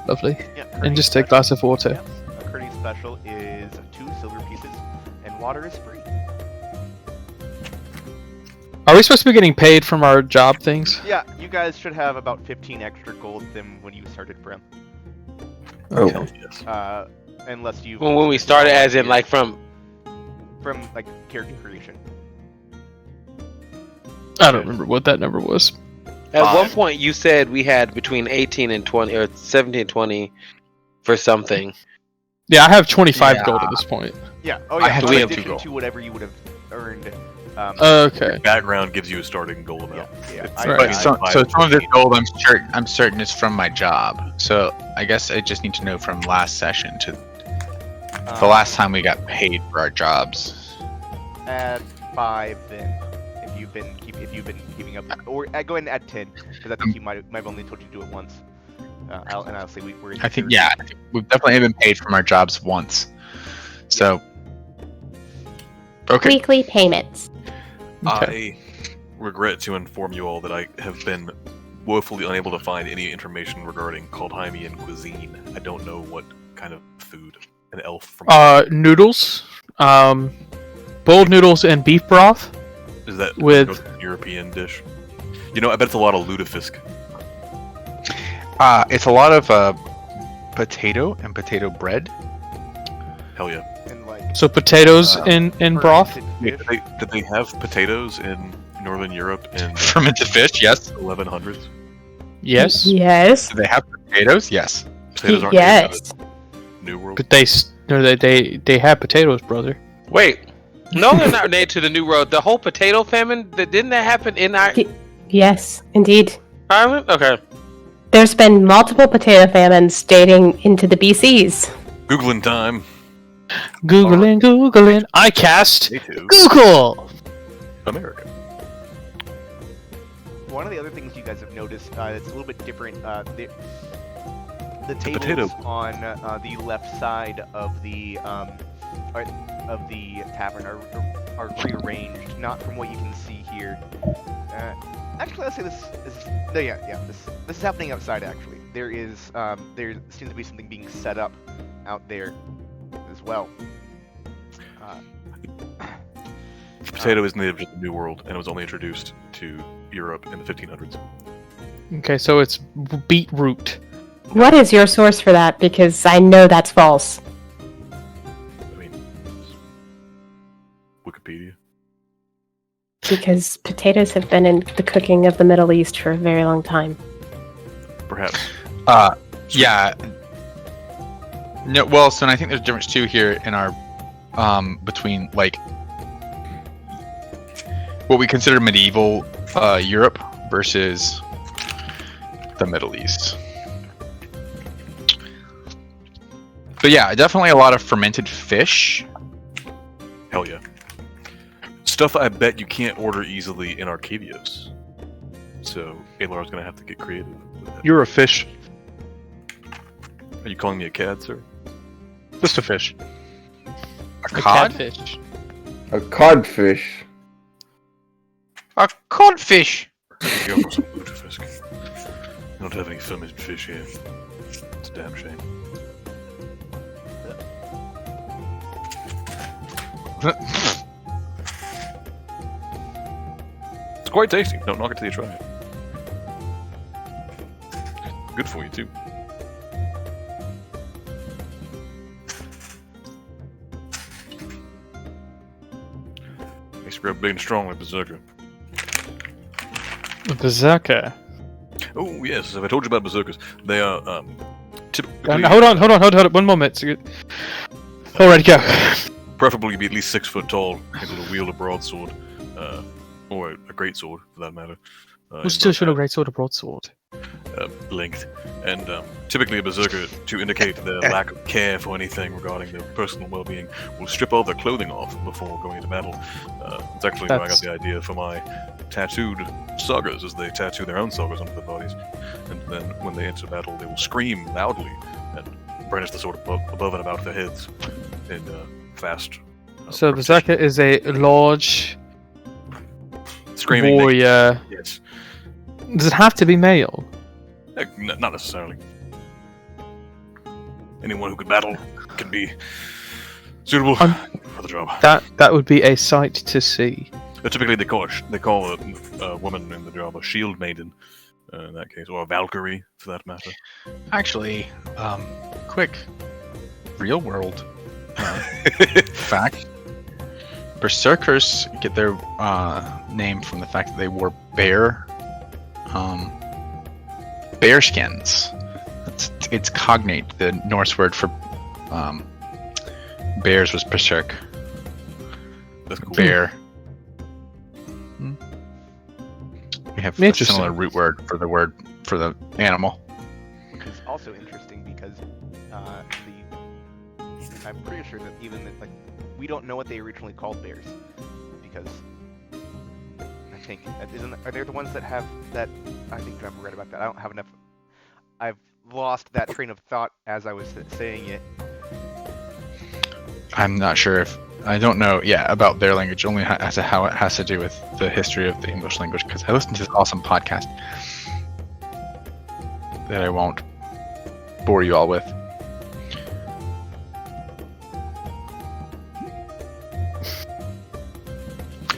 lovely. Yeah, And just a glass of water. Yeah, a curdy special is 2 silver pieces, and water is free. Are we supposed to be getting paid from our job things? Yeah, you guys should have about 15 extra gold than when you started Brim. Oh, Yes. Unless you. When we started, as in like from. From like character creation. I don't remember what that number was. At one point, you said we had between 18 and 20, or 17 and 20 for something. Yeah, I have 25 gold at this point. Yeah. Oh I yeah. had In to have addition 2 gold. to whatever you would have earned. Okay. Background gives you a starting gold amount. Yeah. Right. So some of this gold, I'm certain is from my job. So I guess I just need to know from last session to the last time we got paid for our jobs. Add 5 then, if you've been keeping up, or go ahead and add 10, because I think you might have only told you to do it once. I'll say we're. I think we've definitely been paid from our jobs once. So okay. Weekly payments. I regret to inform you all that I have been woefully unable to find any information regarding Kaldheimian cuisine. I don't know what kind of food an elf from. Noodles, boiled noodles and beef broth. Is that with a European dish? You know, I bet it's a lot of lutefisk. It's a lot of potato and potato bread. Hell yeah. And like. So potatoes in broth. fermented Wait, fish. did they have potatoes in Northern Europe in Fermented fish, yes. 1100s? Yes, Yes. Do they have potatoes? Yes. Potatoes aren't native Yes. to the New World. but they have potatoes, brother. Wait. No, they're not native to the New World. The whole potato famine, didn't that happen in Yes, indeed. Ireland? Okay. There's been multiple potato famines dating into the BCs. Googling time. Googling. I cast Native Google. America. One of the other things you guys have noticed that's a little bit different. The tables potato. on the left side of the tavern are rearranged, not from what you can see here. Actually, let's say this is happening outside. Actually, there seems to be something being set up out there as well. The potato is native to the New World, and it was only introduced to Europe in the 1500s. Okay, so it's beetroot. What is your source for that? Because I know that's false. I mean, Wikipedia. Because potatoes have been in the cooking of the Middle East for a very long time. Perhaps. Yeah. No, well, so I think there's a difference too here in our between like what we consider medieval Europe versus the Middle East. But yeah, definitely a lot of fermented fish. Hell yeah. Stuff I bet you can't order easily in Arcadios. So, Alar's gonna have to get creative with that. You're a fish. Are you calling me a cad, sir? Just a fish. A cod? Catfish. A codfish. A codfish. Go for some lutefisk. I don't have any fermented fish here. It's a damn shame. It's quite tasty. Don't knock it till you try it. Good for you, too. Makes you grow big and strong like Berserker. Berserker. Oh, yes. Have I told you about Berserkers? They are, typically... Hold on. 1 moment. Alright, go. Preferably be at least 6 foot tall, able to wield a broadsword, or a great sword, for that matter. Who's still showing a great sword, a broadsword? Length. And typically a berserker, to indicate their lack of care for anything regarding their personal well-being, will strip all their clothing off before going into battle. It's actually where I got the idea for my tattooed sagas, as they tattoo their own sagas onto their bodies. And then when they enter battle, they will scream loudly and brandish the sword above and about their heads in fast. So Berserker is a large screaming warrior. Yes. Does it have to be male? Not necessarily. Anyone who could battle can be suitable for the job. That would be a sight to see. Typically, they call a woman in the job a shield maiden, in that case, or a Valkyrie, for that matter. Actually, quick, real world fact: Berserkers get their name from the fact that they wore bear skins. It's cognate. The Norse word for bears was berserk. That's cool. Bear. We have a similar root word for the animal. Which is also interesting because I'm pretty sure that we don't know what they originally called bears, because I think are they the ones that have that? I think I've read about that. I don't have enough. I've lost that train of thought as I was saying it. I'm not sure if I don't know. Yeah, about their language only as to how it has to do with the history of the English language. Because I listened to this awesome podcast that I won't bore you all with.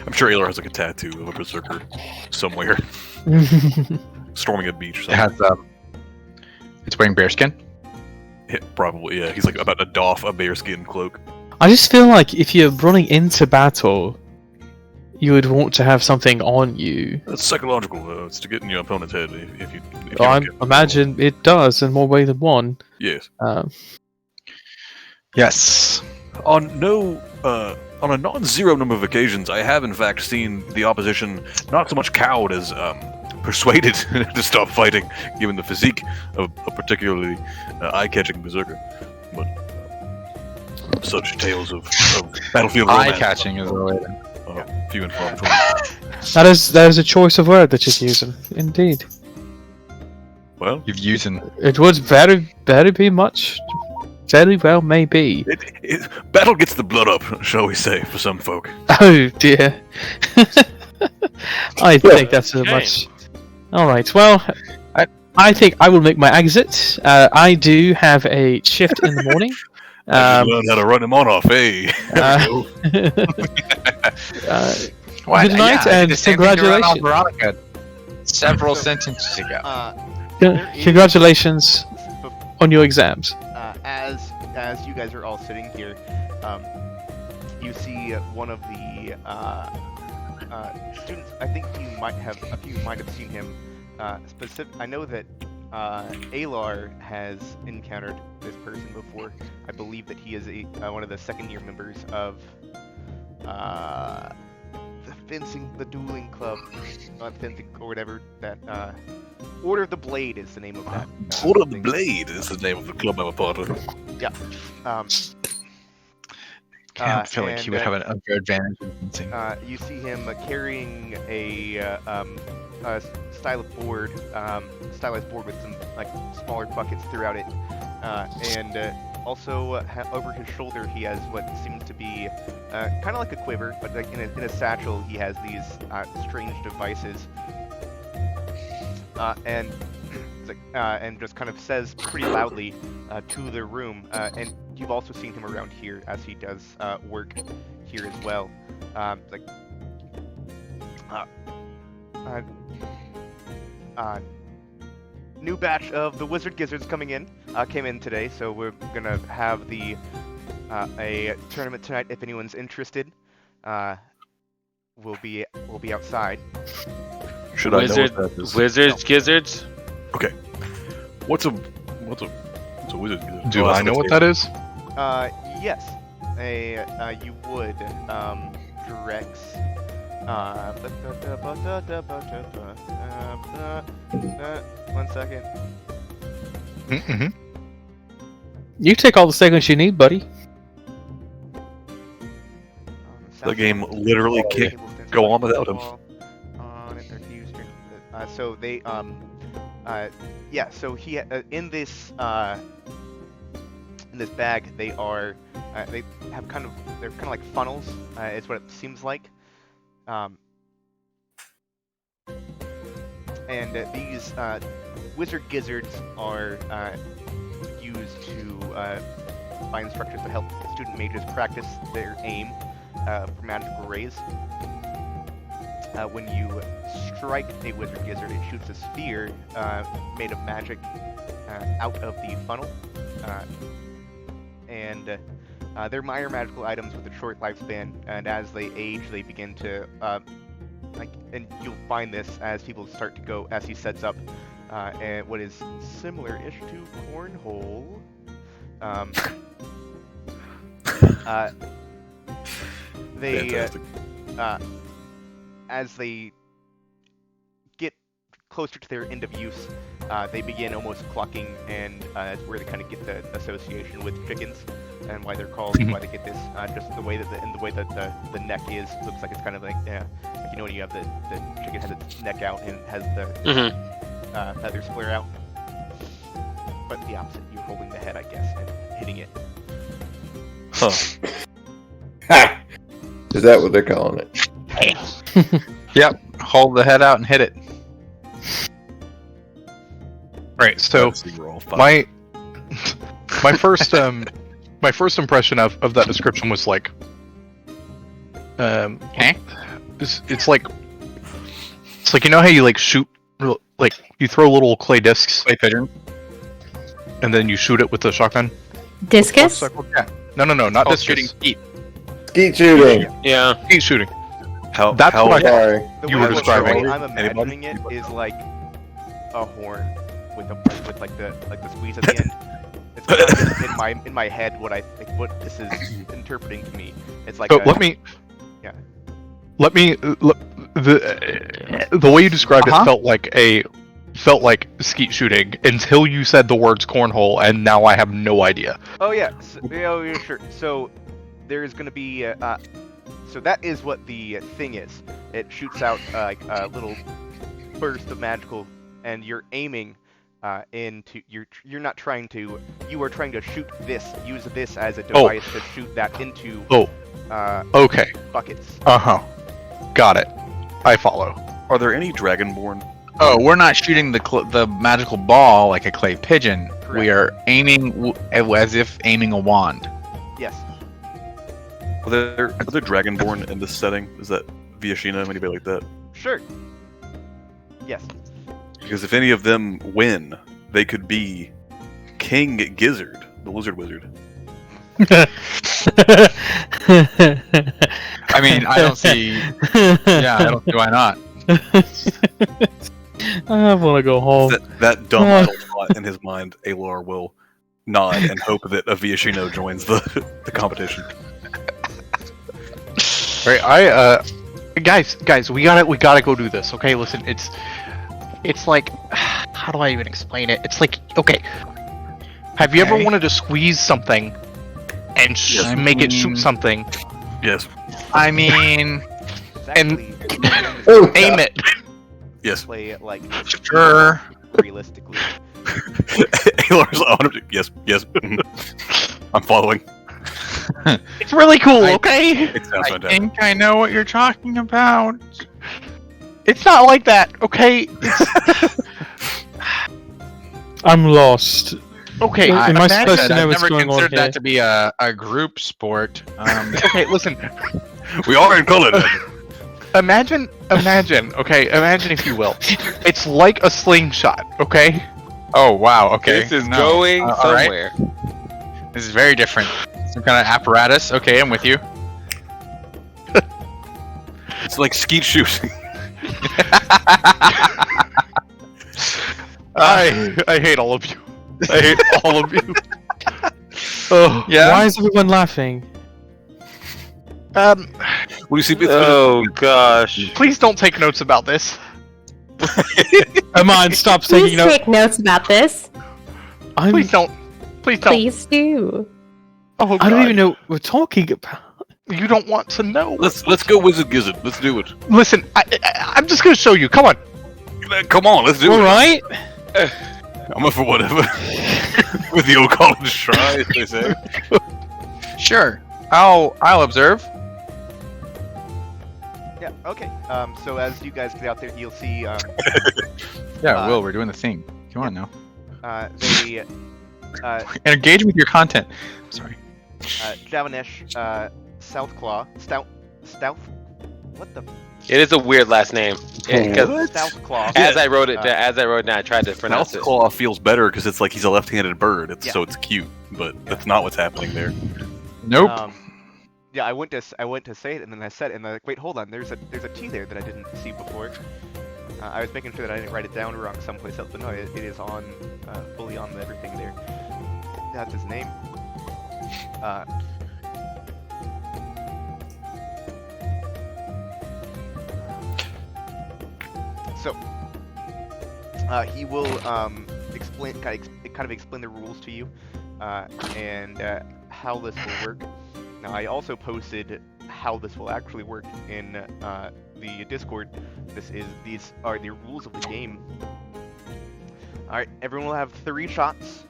I'm sure Alar has like a tattoo of a berserker somewhere, storming a beach. Or something. It has it's wearing bearskin. Yeah, probably, yeah. He's like about to doff a bearskin cloak. I just feel like if you're running into battle, you would want to have something on you. It's psychological. It's to get in your opponent's head if you. If I you don't imagine it does in more way than one. Yes. Yes. On a non-zero number of occasions, I have in fact seen the opposition not so much cowed as persuaded to stop fighting, given the physique of a particularly eye-catching berserker. But such tales of battlefield romance. Eye-catching is the way. Few and far between. That is a choice of word that you're using. Indeed. Well, You've using. It would very be much. Very well may be. Battle gets the blood up, shall we say, for some folk. Oh dear. I think that's a much. All right. Well, I think I will make my exit. I do have a shift in the morning. I learned how to run him on off, hey. Good night and congratulations. Veronica several sentences ago. Congratulations on your exams. As you guys are all sitting here, you see one of the students. I think a few might have seen him. I know that Alar has encountered this person before. I believe that he is one of the second-year members of the dueling club, fencing or whatever that. Order of the Blade is the name of that. Order of the Blade is the name of the club I'm a part of. Yeah. I feel like he would have an unfair advantage in fencing. You see him carrying a stylized board with some like smaller buckets throughout it, and also over his shoulder he has what seems to be kind of like a quiver, but like in a satchel he has these strange devices, and just kind of says pretty loudly to the room, and you've also seen him around here as he does work here as well. New batch of the Wizard Gizzards came in today, so we're gonna have a tournament tonight. If anyone's interested, we'll be outside. Should I know what that is? Wizards, gizzards. Okay. What's a wizard gizzard? Do I know what that is? Yes. You would, Drex. 1 second. Mm-hmm. You take all the seconds you need, buddy. The game literally can't go on without him. So they, yeah. So he in this bag they are they have they're kind of like funnels. Is what it seems like. And these wizard gizzards are used to by instructors to help student mages practice their aim for magical rays. When you strike a wizard gizzard, it shoots a sphere made of magic out of the funnel, and they're minor magical items with a short lifespan. And as they age, they begin to and you'll find this as people start to go, as he sets up and what is similar-ish to cornhole. They as they get closer to their end of use, they begin almost clucking, and that's where they kind of get the association with chickens and why they're called, why they get this. Just the way that the neck is, looks like it's kind of like you know when you have the chicken has its neck out and has the feathers flare out. But the opposite, you're holding the head, I guess, and hitting it. Huh. Ha! Is that what they're calling it? Yep. Hold the head out and hit it. Right. So my first impression of that description was like, it's like you know how you like shoot, like you throw little clay discs, clay pigeon, and then you shoot it with the shotgun. Discus? Yeah. No, not discus. Shooting skeet. Skeet shooting. Yeah. Skeet shooting. That's how, what I Sorry. The You way were I'm- describing the way it. I'm imagining it is like a horn with the squeeze at the end. It's kind of just in my head what this is interpreting to me. It's like So a, let me. Yeah. Let me. The way you described it felt like skeet shooting until you said the words cornhole, and now I have no idea. Oh yeah, yeah, sure. So there's gonna be so that is what the thing is. It shoots out like a little burst of magical, and you're aiming into you're not trying to. You are trying to use this as a device to shoot that into Okay. buckets. Got it. I follow. Are there any Dragonborn? Oh, we're not shooting the magical ball like a clay pigeon. We are aiming as if aiming a wand. Yes. Are there Dragonborn in this setting? Is that Viashina, anybody like that? Sure. Yes. Because if any of them win, they could be King Gizzard, the lizard wizard. I mean, I don't see. Yeah, I don't see why not. I want to go home. That dumb idle thought in his mind, Alor will nod and hope that a Viashino joins the competition. Right. Guys, we gotta go do this. Okay, listen, it's like, how do I even explain it? It's like, okay, have you ever wanted to squeeze something and make it shoot something? Yes. I mean, and aim it. Yes. Play it like sure. Realistically. Alor's 100%. Yes. I'm following. It's really cool. Okay. It sounds I fantastic. think I know what you're talking about. It's not like that. Okay. I'm lost. Okay. Am I supposed to know I've what's never going on considered here? that to be a group sport. Okay, listen. We are in color. Imagine, if you will. It's like a slingshot, okay? Oh wow, okay. This is No. going All right. somewhere. This is very different. Some kind of apparatus. Okay, I'm with you. It's like skeet shooting. I hate all of you. I hate all of you. Oh, Yeah. Why is everyone laughing? What do you see? Oh gosh. Please don't take notes about this. Amon, stop Please taking notes. take notes about this. Please don't. Please don't. Please do. Oh, I don't God. even know what we're talking about. You don't want to know. Let's go Wizard Gizzard. Let's do it. Listen, I'm just gonna show you. Come on. Come on, let's do All it. right. I'm up for whatever. With the old college try, as they say. Sure. I'll observe. Yeah. Okay. So as you guys get out there, you'll see. Yeah, Will, we're doing the thing. Come on now. They. Engage with your content. Sorry. Javanesh, Southclaw, Stout. What the? It is a weird last name. Because Southclaw. as I wrote it down, I tried to pronounce it. Claw feels better because it's like he's a left-handed bird. Yeah. So it's cute, but that's not what's happening there. Nope. Yeah, I went to say it, and then I said it, and I'm like, wait, hold on. There's a T there that I didn't see before. I was making sure that I didn't write it down wrong someplace else, but no, it is on fully on everything there. That's his name. So he will explain kind of explain the rules to you and how this will work. Now, I also posted how this will actually work in the Discord. These are the rules of the game. Alright, everyone will have 3 shots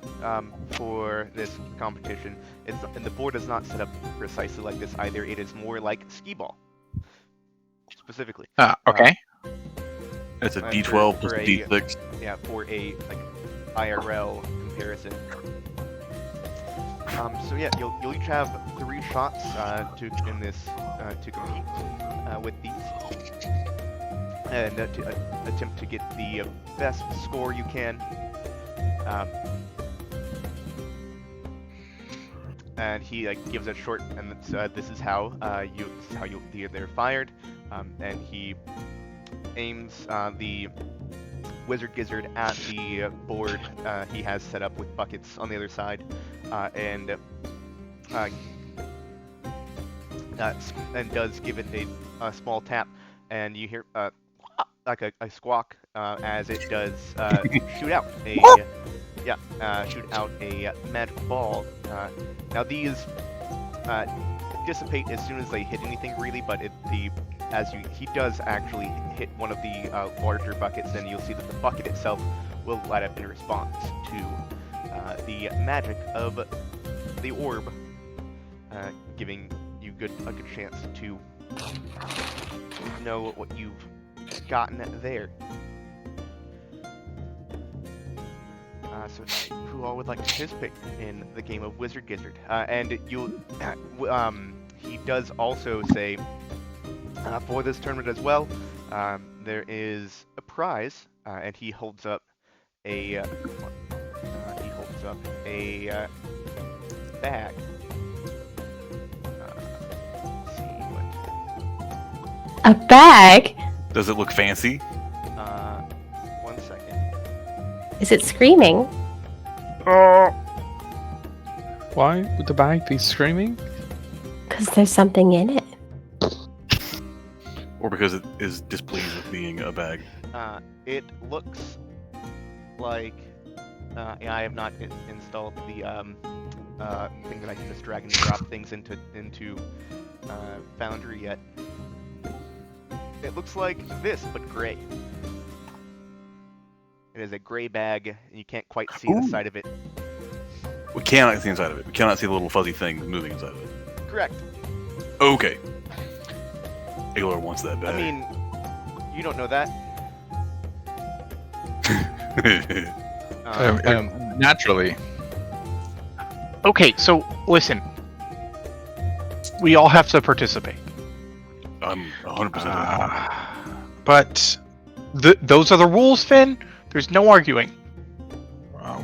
for this competition. And the board is not set up precisely like this either. It is more like skee-ball, specifically. Okay. It's a D12 plus for a D6. Yeah, for a IRL comparison. So yeah, you'll each have 3 shots to compete with these, and to attempt to get the best score you can. And he gives a short, and this is how they're fired. and he aims the Wizard Gizzard at the board he has set up with buckets on the other side, and does give it a small tap, and you hear like a squawk as it does shoot out a magic ball. Now these dissipate as soon as they hit anything, really, but he does actually hit one of the larger buckets, and you'll see that the bucket itself will light up in response to the magic of the orb, giving you a good chance to know what you've gotten there. So who all would like to participate in the game of Wizard Gizzard? And he does also say, for this tournament as well, there is a prize, and he holds up a bag. Let's see what. A bag? Does it look fancy? 1 second. Is it screaming? Why would the bag be screaming? Because there's something in it. Or because it is displeased with being a bag? It looks like I have not installed the thing that I can just drag and drop things into Foundry yet. It looks like this, but gray. It is a gray bag, and you can't quite see the side of it. We cannot see inside of it. We cannot see the little fuzzy thing moving inside of it. Correct. Okay. Aelor wants that bag. I mean, you don't know that. Naturally. Okay, so listen. We all have to participate. I'm 100%. But those are the rules, Finn. There's no arguing.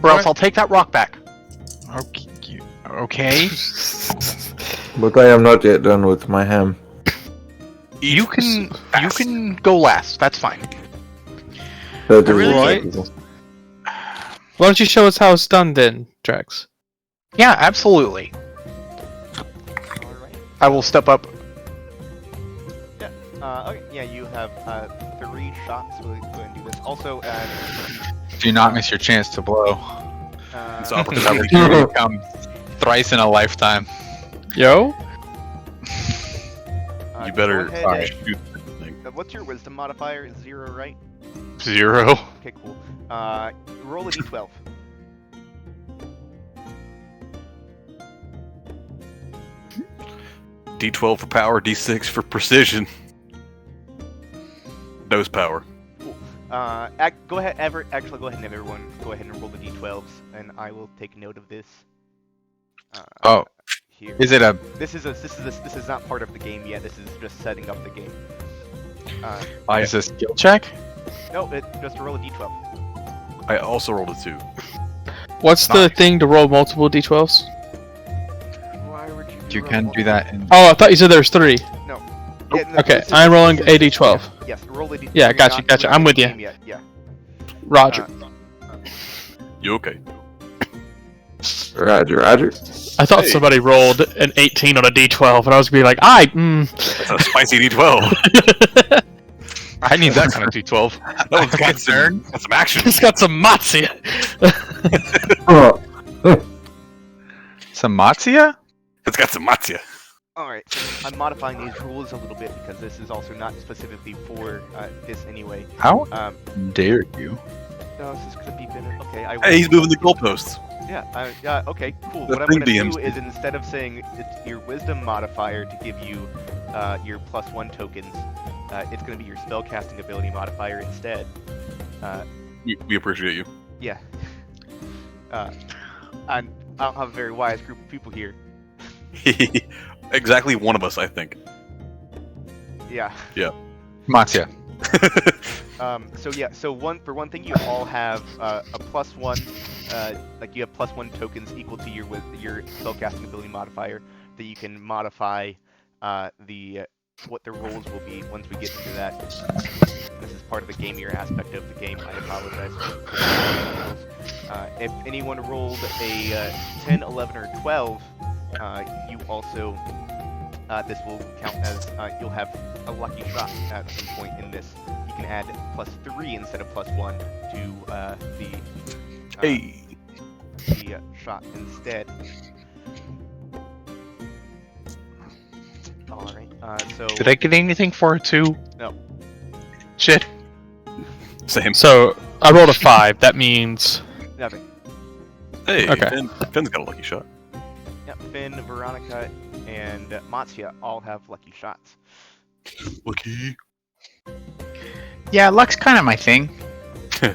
Or else I'll take that rock back. Okay. But I am not yet done with my ham. You can go last. That's fine. Right. Why don't you show us how it's done then, Drax? Yeah, absolutely. Alright. I will step up. Okay, yeah, you have 3 shots. We'll go ahead and do this. Also, Do not miss your chance to blow. It's That opportunity. will come thrice in a lifetime. Yo? You better go ahead shoot that thing. what's your wisdom modifier? 0, right? 0. Okay, cool. Roll a d12. D12 for power, D6 for precision. Nose power. Cool. Go ahead, actually, go ahead and have everyone go ahead and roll the d12s, and I will take note of this. Here. Is it a? This is not part of the game yet. This is just setting up the game. Is this a skill check? No, just roll a d12. I also rolled a 2. What's the thing to roll multiple d12s? Why would You can do that in. Oh, I thought you said there's 3. No. Yeah, no, Okay, this is- I'm rolling this a is- d12. Yes, roll a d12. Yeah, You're gotcha, not I'm in with the you. game yet, yeah. Roger. You okay? Roger, Roger. I thought Hey. somebody rolled an 18 on a d12, and I was gonna be like, That's a spicy D12. I need that kind of D12. That one's got some action. It's got some matzo. Some Matsuya? It's got some matzo. Alright, so I'm modifying these rules a little bit because this is also not specifically for this anyway. How Um, dare you? no, this is gonna be better. Okay, I will. Hey, he's moving the goalposts. Yeah, okay, cool. The What I'm thing gonna DMs do is instead of saying it's your wisdom modifier to give you your +1 tokens, it's gonna be your spellcasting ability modifier instead. We appreciate you. Yeah. I don't have a very wise group of people here. Exactly one of us, I think. Yeah. Matsuya. So for one thing, you all have a +1, like you have +1 tokens equal to your spellcasting ability modifier that you can modify the what the rolls will be once we get into that. This is part of the gamier aspect of the game. I apologize. If anyone rolled a 10, 11, or 12, you also this will count as you'll have a lucky shot at some point in this. You can add +3 instead of +1 to the shot instead. All right. So. Did I get anything for it too? No. Shit. Same. So I rolled a 5. That means Nothing. Hey, Okay. Finn's got a lucky shot. Yep. Finn, Veronica, and Matsuya all have lucky shots. Lucky. Yeah, luck's kind of my thing. All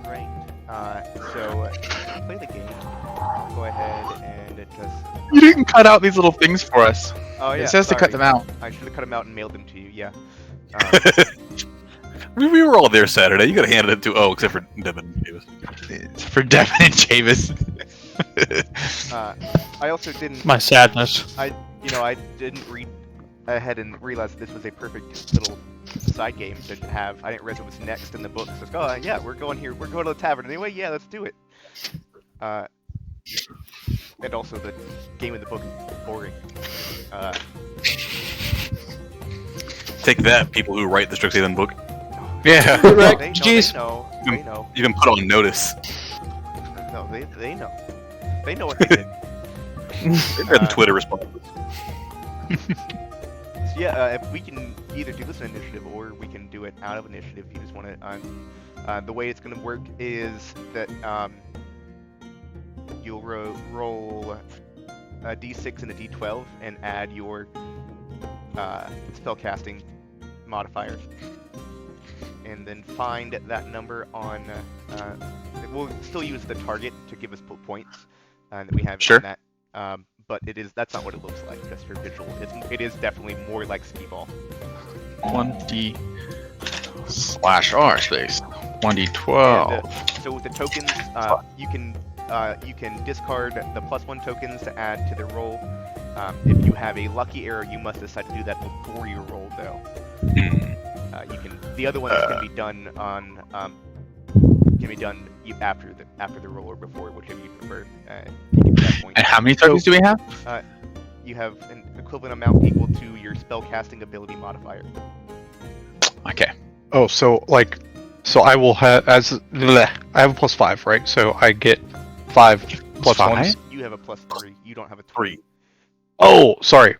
right. So to play the game, I'll go ahead and just. You didn't cut out these little things for us. Oh yeah. It says to cut them out. I should have cut them out and mailed them to you. Yeah. We were all there Saturday. You got to hand it to except for Devin and Davis. For Devin and Javis. I also didn't. my sadness. I didn't read ahead and realize that this was a perfect little side game to have. I didn't realize it was next in the book. So, yeah, we're going here. We're going to the tavern anyway. Yeah, let's do it. And also the game in the book is boring. Take that, people who write the Strixhaven book. Yeah. Right. They Jeez. know. They know. You can put on notice. No, they know. They know what they did. They read the Twitter responses. So yeah, if we can either do this in initiative or we can do it out of initiative. If you just want to. The way it's going to work is that you'll roll a d6 and a d12 and add your spellcasting modifier, and then find that number on. We'll still use the target to give us points that we have Sure. in that. But that's not what it looks like, just for visual. It is definitely more like skee-ball. 1d/r space 1d12. And, so with the tokens, you can discard the +1 tokens to add to the roll. If you have a lucky error, you must decide to do that before you roll, though. You can. The other ones can be done on. After the roll or before, whichever you prefer. You can do that point. And how many tokens do we have? You have an equivalent amount equal to your spellcasting ability modifier. Okay. Oh, so I will have I have a +5, right? So I get 5 plus Five? 1s. You have a +3. You don't have a 3. Oh, sorry.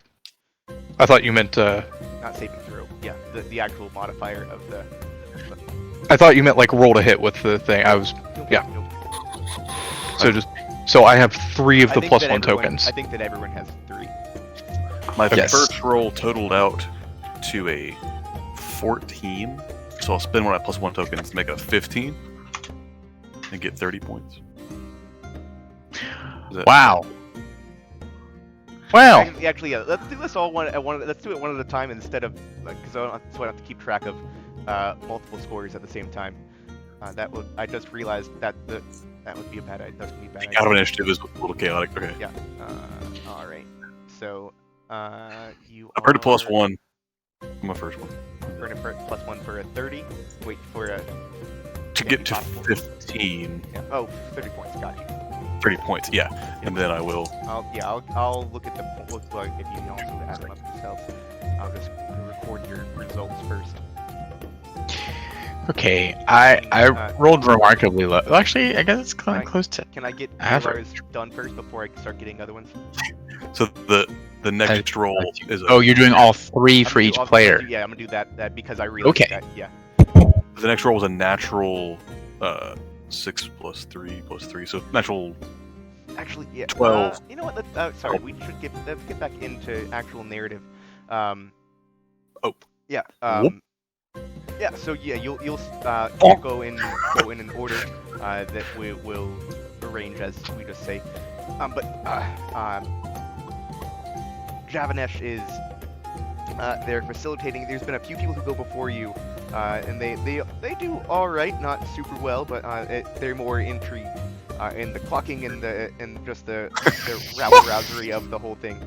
I thought you meant not saving throw. Yeah, the actual modifier of the. I thought you meant roll to hit with the thing. I was yeah. Nope. So I have 3 of I the think that +1 tokens. I think that everyone has 3. My Yes. first roll totaled out to a 14, so I'll spend one of my +1 tokens to make it a 15 and get 30 points. Wow. Well, Actually, yeah. Let's do this all let's do it one at a time instead of because I don't have to keep track of multiple scores at the same time. I just realized that that would be a bad idea. That's gonna be a bad Out of idea. initiative is a little chaotic. Okay. Yeah. All right. So you. I've heard a are +1. My first one. Earn a +1 for a 30. Wait for a. To get to 15, Yeah. Oh, 30 points. Got you. 30 points, yeah. And then I will. I'll look at the if you can also add them up yourself. I'll just record your results first. okay. I rolled remarkably low. Well, actually, I guess it's kind of close to. Can I get Average. yours done first before I start getting other ones? So the next roll is. Oh, you're doing all 3 I'm for gonna each do- I'll player. do- Yeah, I'm gonna do that because I realized Okay. that. Yeah. The next roll is a natural 6 + 3 + 3. So natural. Actually, yeah. 12. You know what? Sorry, we should let's get back into actual narrative. Oh. Yeah. Whoop. Yeah. So yeah, you'll go in order that we will arrange as we just say. But Javanesh is they're facilitating. There's been a few people who go before you and they do all right, not super well, but they're more intrigued in the clocking and just the rabble-rousery of the whole thing.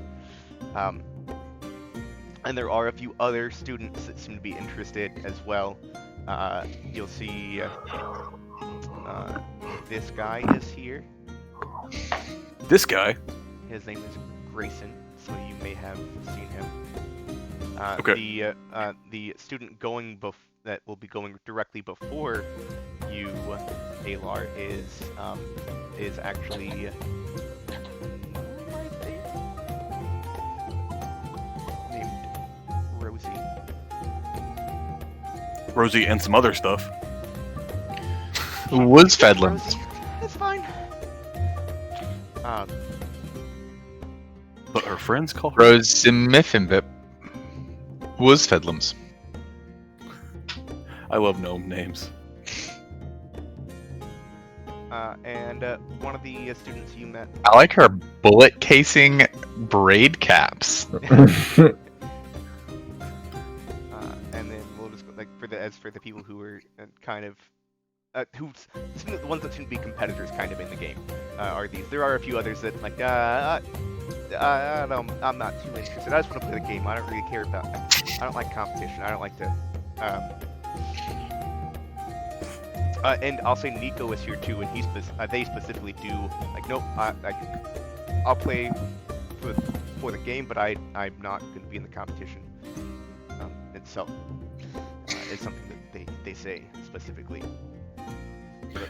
And there are a few other students that seem to be interested as well. You'll see this guy is here. This guy? His name is Grayson, so you may have seen him. Okay. The student that will be going directly before you, Alar, is actually named Rosie. Rosie and some other stuff. Was Fedlins. Rosie, it's fine. But her friends call her Rose Miffenbip. Was Fedlums. I love gnome names. And one of the students you met. I like her bullet casing braid caps. And then we'll just like for the people who are kind of the ones that seem to be competitors kind of in the game are these. There are a few others that like I'm not too interested. I just want to play the game. I don't really care about. I don't like competition. I don't like to. And I'll say Nico is here too, and they specifically do like nope. I'll play for the game, but I'm not going to be in the competition itself. It's something that they say specifically.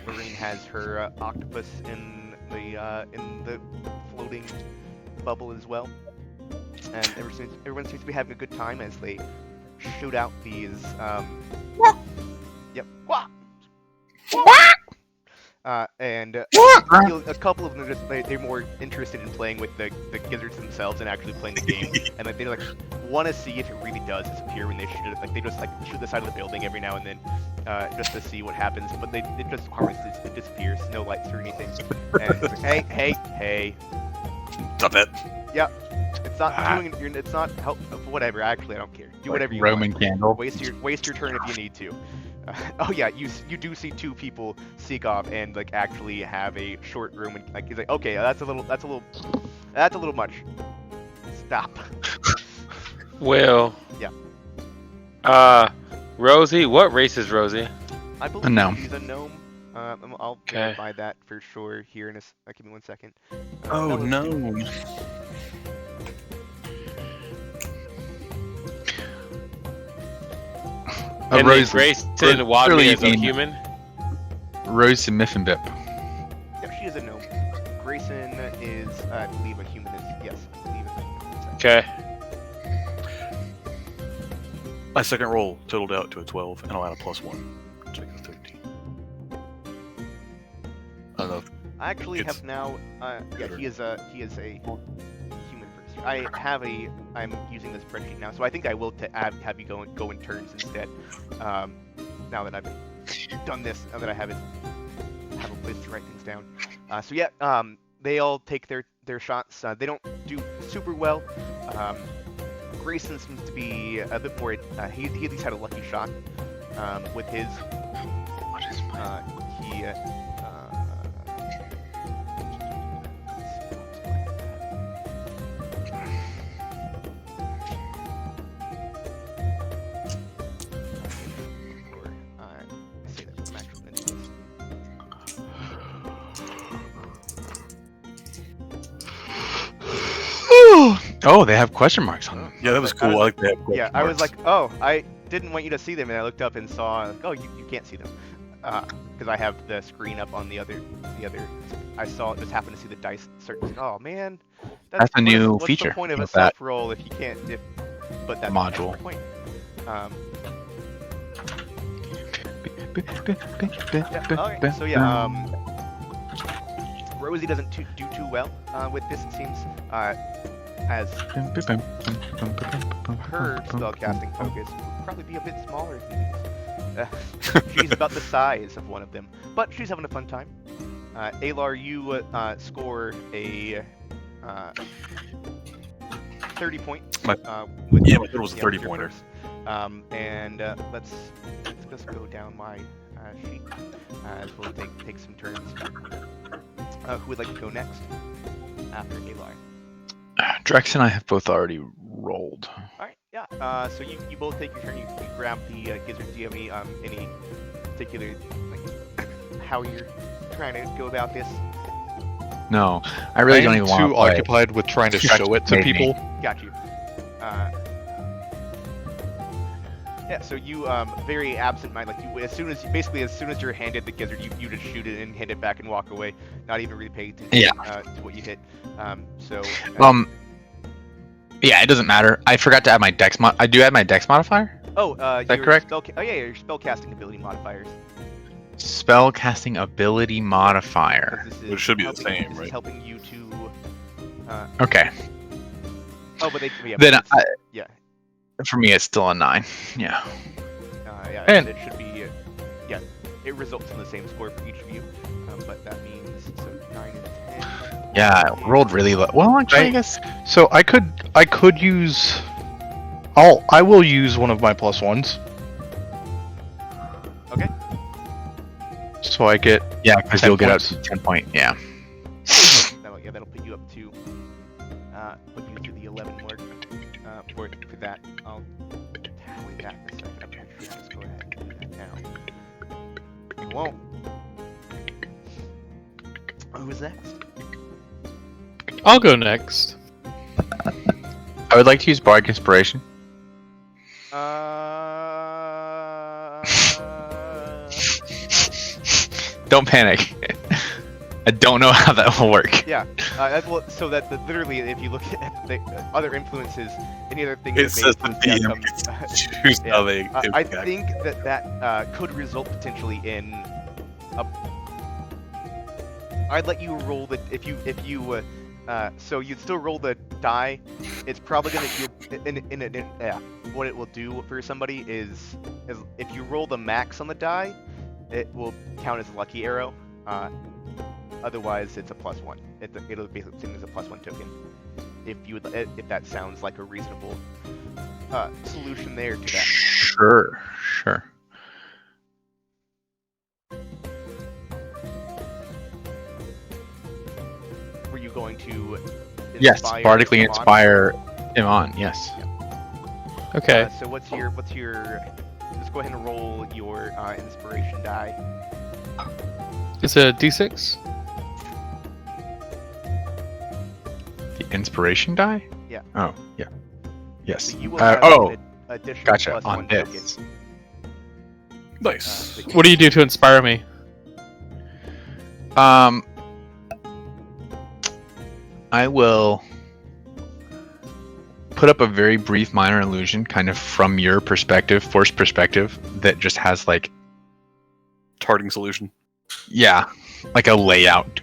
Lorraine has her octopus in the floating bubble as well, and everyone seems to be having a good time as they shoot out these. Yep. And a couple of them are just they're more interested in playing with the gizzards themselves and actually playing the game, and like they like want to see if it really does disappear when they shoot it. Like they just like shoot the side of the building every now and then, just to see what happens. But it just harvests, it disappears, no lights or anything. And it's like, hey. Stop it. Yep. It's not doing. It's not help. Whatever. Actually, I don't care. Do whatever you Roman want. candle. Waste your turn if you need to. Oh yeah, you do see two people seek off and like actually have a short room and like he's like, okay, that's a little much. Stop. Well. Yeah. Rosie, what race is Rosie? I believe A gnome. she's a gnome. I'll verify that for sure here in give me 1 second. Oh no. And Rose, Grayson Wadley is a human? Rose Miffenbip. Yep, she is a gnome. Grayson is, I believe, a human. Yes, I believe it's a human. Okay. My second roll totaled out to a 12, and I'll add a +1. So I get a 13. I don't know. I actually It's have now. Yeah, he is a human person. I'm using this spreadsheet now, so I think I will have you go in turns instead. Now that I've done this, now that I have a place to write things down. So yeah, they all take their shots. They don't do super well. Grayson seems to be a bit more. He at least had a lucky shot with his. What is my? Oh, they have question marks on them. Yeah, that was cool. I like that. Yeah, I was like, oh, I didn't want you to see them, and I looked up and saw, like, oh, you can't see them, because I have the screen up on the other. I just happened to see the dice start. Oh man, That's a new what's feature the point of a with that self roll if you can't? But that's module. the point. Okay, so yeah, Rosie doesn't do too well with this. It seems as her spellcasting focus would probably be a bit smaller than these. She's about the size of one of them, but she's having a fun time. Alar, you score a 30 points. My total was a 30 pointer. And let's just go down my sheet as we'll take some turns. Who would like to go next after Alar? Drex and I have both already rolled. All right, yeah. So you both take your turn. You grab the gizzard. Do you have any particular like how you're trying to go about this? No, I really don't even want to too play. occupied with trying to show it to Maybe. people. Got you. Yeah, so you very absent-minded, like you as soon as you're handed the gizzard, you just shoot it and hand it back and walk away, not even really paying attention to what you hit. Yeah, it doesn't matter. I forgot to add my dex I do add my dex modifier. Is that correct? Your spell casting ability modifiers. Spell casting ability modifier. It should be the same, This right? is helping you to. Okay. Oh, but Then yeah. For me, it's still a 9. Yeah. Yeah, And- it should be. Yeah, it results in the same score for each of you, but that means so 9 and 10. Yeah, I rolled really low. Well, actually, I guess. So I could use. I will use one of my +1s. Okay. So I get. Yeah, because 10 you'll get up points. to 10 point. Yeah. That'll put you up to put you to the 11 mark for that. I'll tally that in a second. I'm sure just go ahead and do that now. You won't. Who's next? I'll go next. I would like to use Bardic Inspiration. Don't panic. I don't know how that will work. Yeah. So that literally, if you look at the other influences, any other things It that may says the influence the DM outcome, gets to choose how they I impact. think that could result potentially in a. I'd let you roll the if you so you'd still roll the die. It's probably gonna what it will do for somebody is if you roll the max on the die, it will count as a lucky arrow. Otherwise, it's a +1. It'll be seen as a +1 token. If that sounds like a reasonable solution there to that. Sure. Were you going to? Yes, bardically Iman? inspire Iman. Yes. Okay. So what's your? Just go ahead and roll your inspiration die. It's a D6. The inspiration die? Yeah. Oh, yeah. Yes. So you will have an additional gotcha. +1 On token. this. Nice. What do you do to inspire me? I will put up a very brief minor illusion, kind of from your perspective, forced perspective, that just has like, Targeting solution. yeah, like a layout,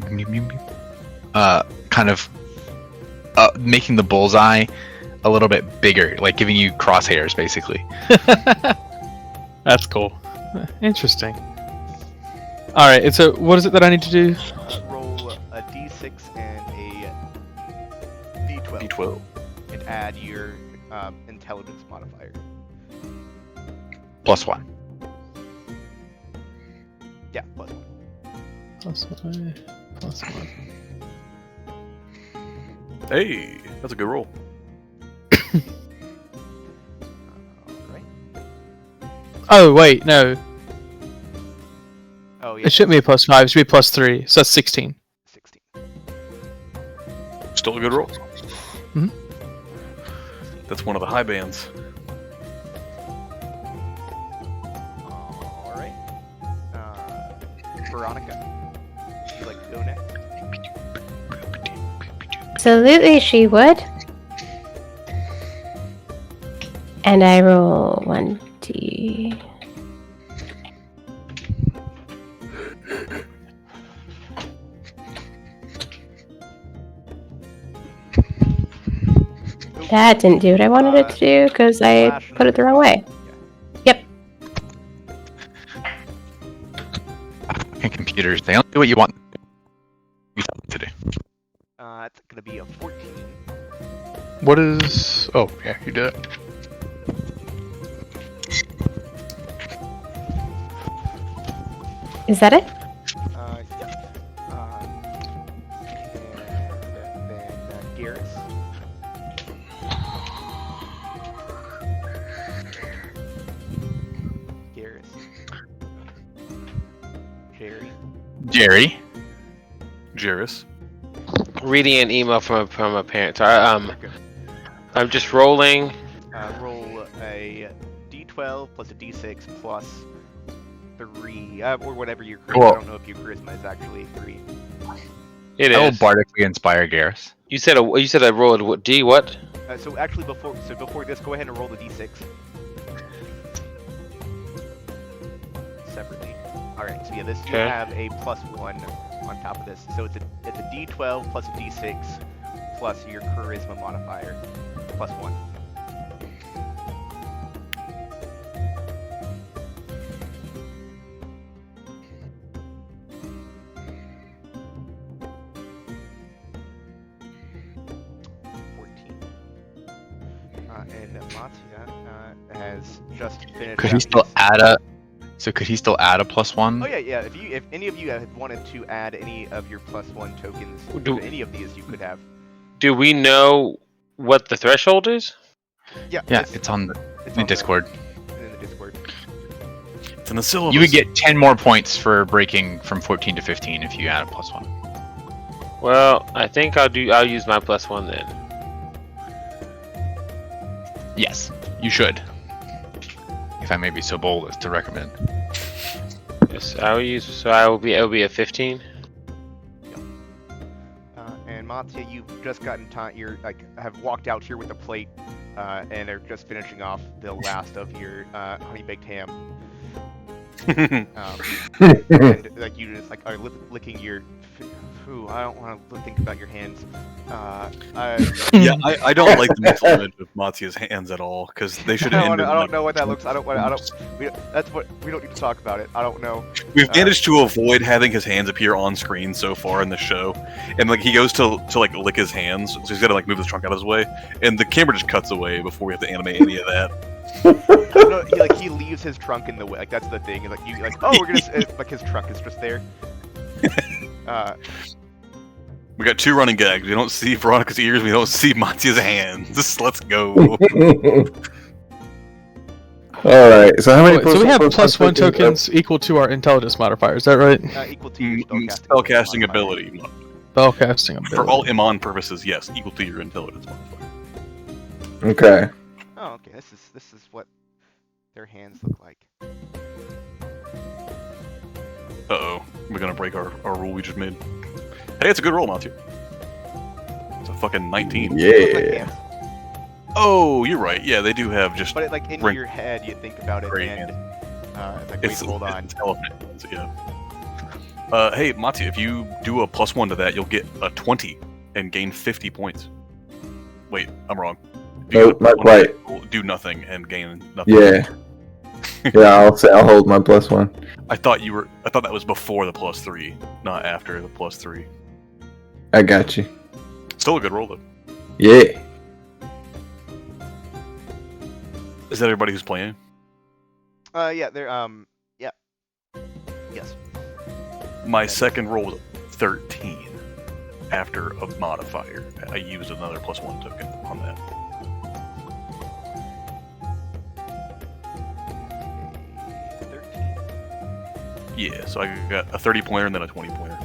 kind of making the bullseye a little bit bigger, like giving you crosshairs, basically. That's cool. Interesting. All right. And so, what is it that I need to do? Roll a d6 and a d12. D12. And add your intelligence modifier. +1. Yeah, +1. +1. Hey, that's a good roll. Alright. Oh wait, no. Oh yeah. It shouldn't be a +5. It should be +3. So that's 16. 16. Still a good roll. Mhm. That's one of the high bands. Alright. Veronica, would you like to go next? Absolutely, she would. And I roll 1d. That didn't do what I wanted it to do because I put it the wrong way. Yep. And computers, they only do what you want you tell them to do. It's gonna be a 14. What is? Oh yeah, you did it. Is that it? Yep. And then Garrus. Garrus. Jerry. Jerry. Jairus. Reading an email from a parent. Sorry, I'm just rolling. Roll a d12 plus a d6 plus 3, or whatever your charisma. Cool. I don't know if your charisma is actually 3. It I will is. bardically inspire Garrus. You said I rolled what D what? So actually, before this, go ahead and roll the d6 separately. All right. So yeah, this you Okay. have a +1 on top of this. So it's a d12 plus a d6 plus your charisma modifier +1. And Mattia has just finished. Could he out still his- add a? So could he still add a +1? Oh yeah. If any of you have wanted to add any of your +1 tokens to any of these, you could have. Do we know what the threshold is? Yeah. Yeah, it's on the in Discord. In the Discord. It's in the syllabus. You would get 10 more points for breaking from 14 to 15 if you add a +1. Well, I think I'll use my +1 then. Yes, you should. If I may be so bold as to recommend. Yes, I will use. So it'll be a 15. And Mattia, you've just gotten time. You're have walked out here with a plate, and are just finishing off the last of your honey baked ham. And you just are licking your. Ooh, I don't want to think about your hands. Yeah, I don't like the mental image of Mattia's hands at all because they should have ended. I don't know what that looks. We don't need to talk about it. I don't know. We've managed to avoid having his hands appear on screen so far in the show, and he goes to lick his hands, so he's got to move his trunk out of his way, and the camera just cuts away before we have to animate any of that. No, he leaves his trunk in the way. That's the thing. We're gonna his trunk is just there. We got 2 running gags. We don't see Veronica's ears. We don't see Mattia's hands. Just let's go. All right. So how many? So we have +1 tokens equal to our intelligence modifier. Is that right? Equal to your spellcasting ability. Spellcasting ability. For all Iman purposes, yes, equal to your intelligence modifier. Okay. Oh, okay. This is what their hands look like. Uh-oh. We're gonna break our rule we just made. Hey, it's a good roll, Matthew. It's a fucking 19. Yeah. Oh, you're right. Yeah, they do have just. But in your head, you think about it, and wait, hold on. It's elephant hands, yeah. Hey, Matthew, if you do a +1 to that, you'll get a 20 and gain 50 points. Wait, I'm wrong. Nope, not quite. Do nothing and gain nothing. Yeah. Yeah, I'll hold my +1. I thought that was before the +3, not after the +3. I got you. Still a good roll though. Yeah. Is that everybody who's playing? Yeah, they're yeah. Yes. My second roll was 13 after a modifier. I used another +1 token on that. Yeah, so I got a 30 pointer and then a 20 pointer.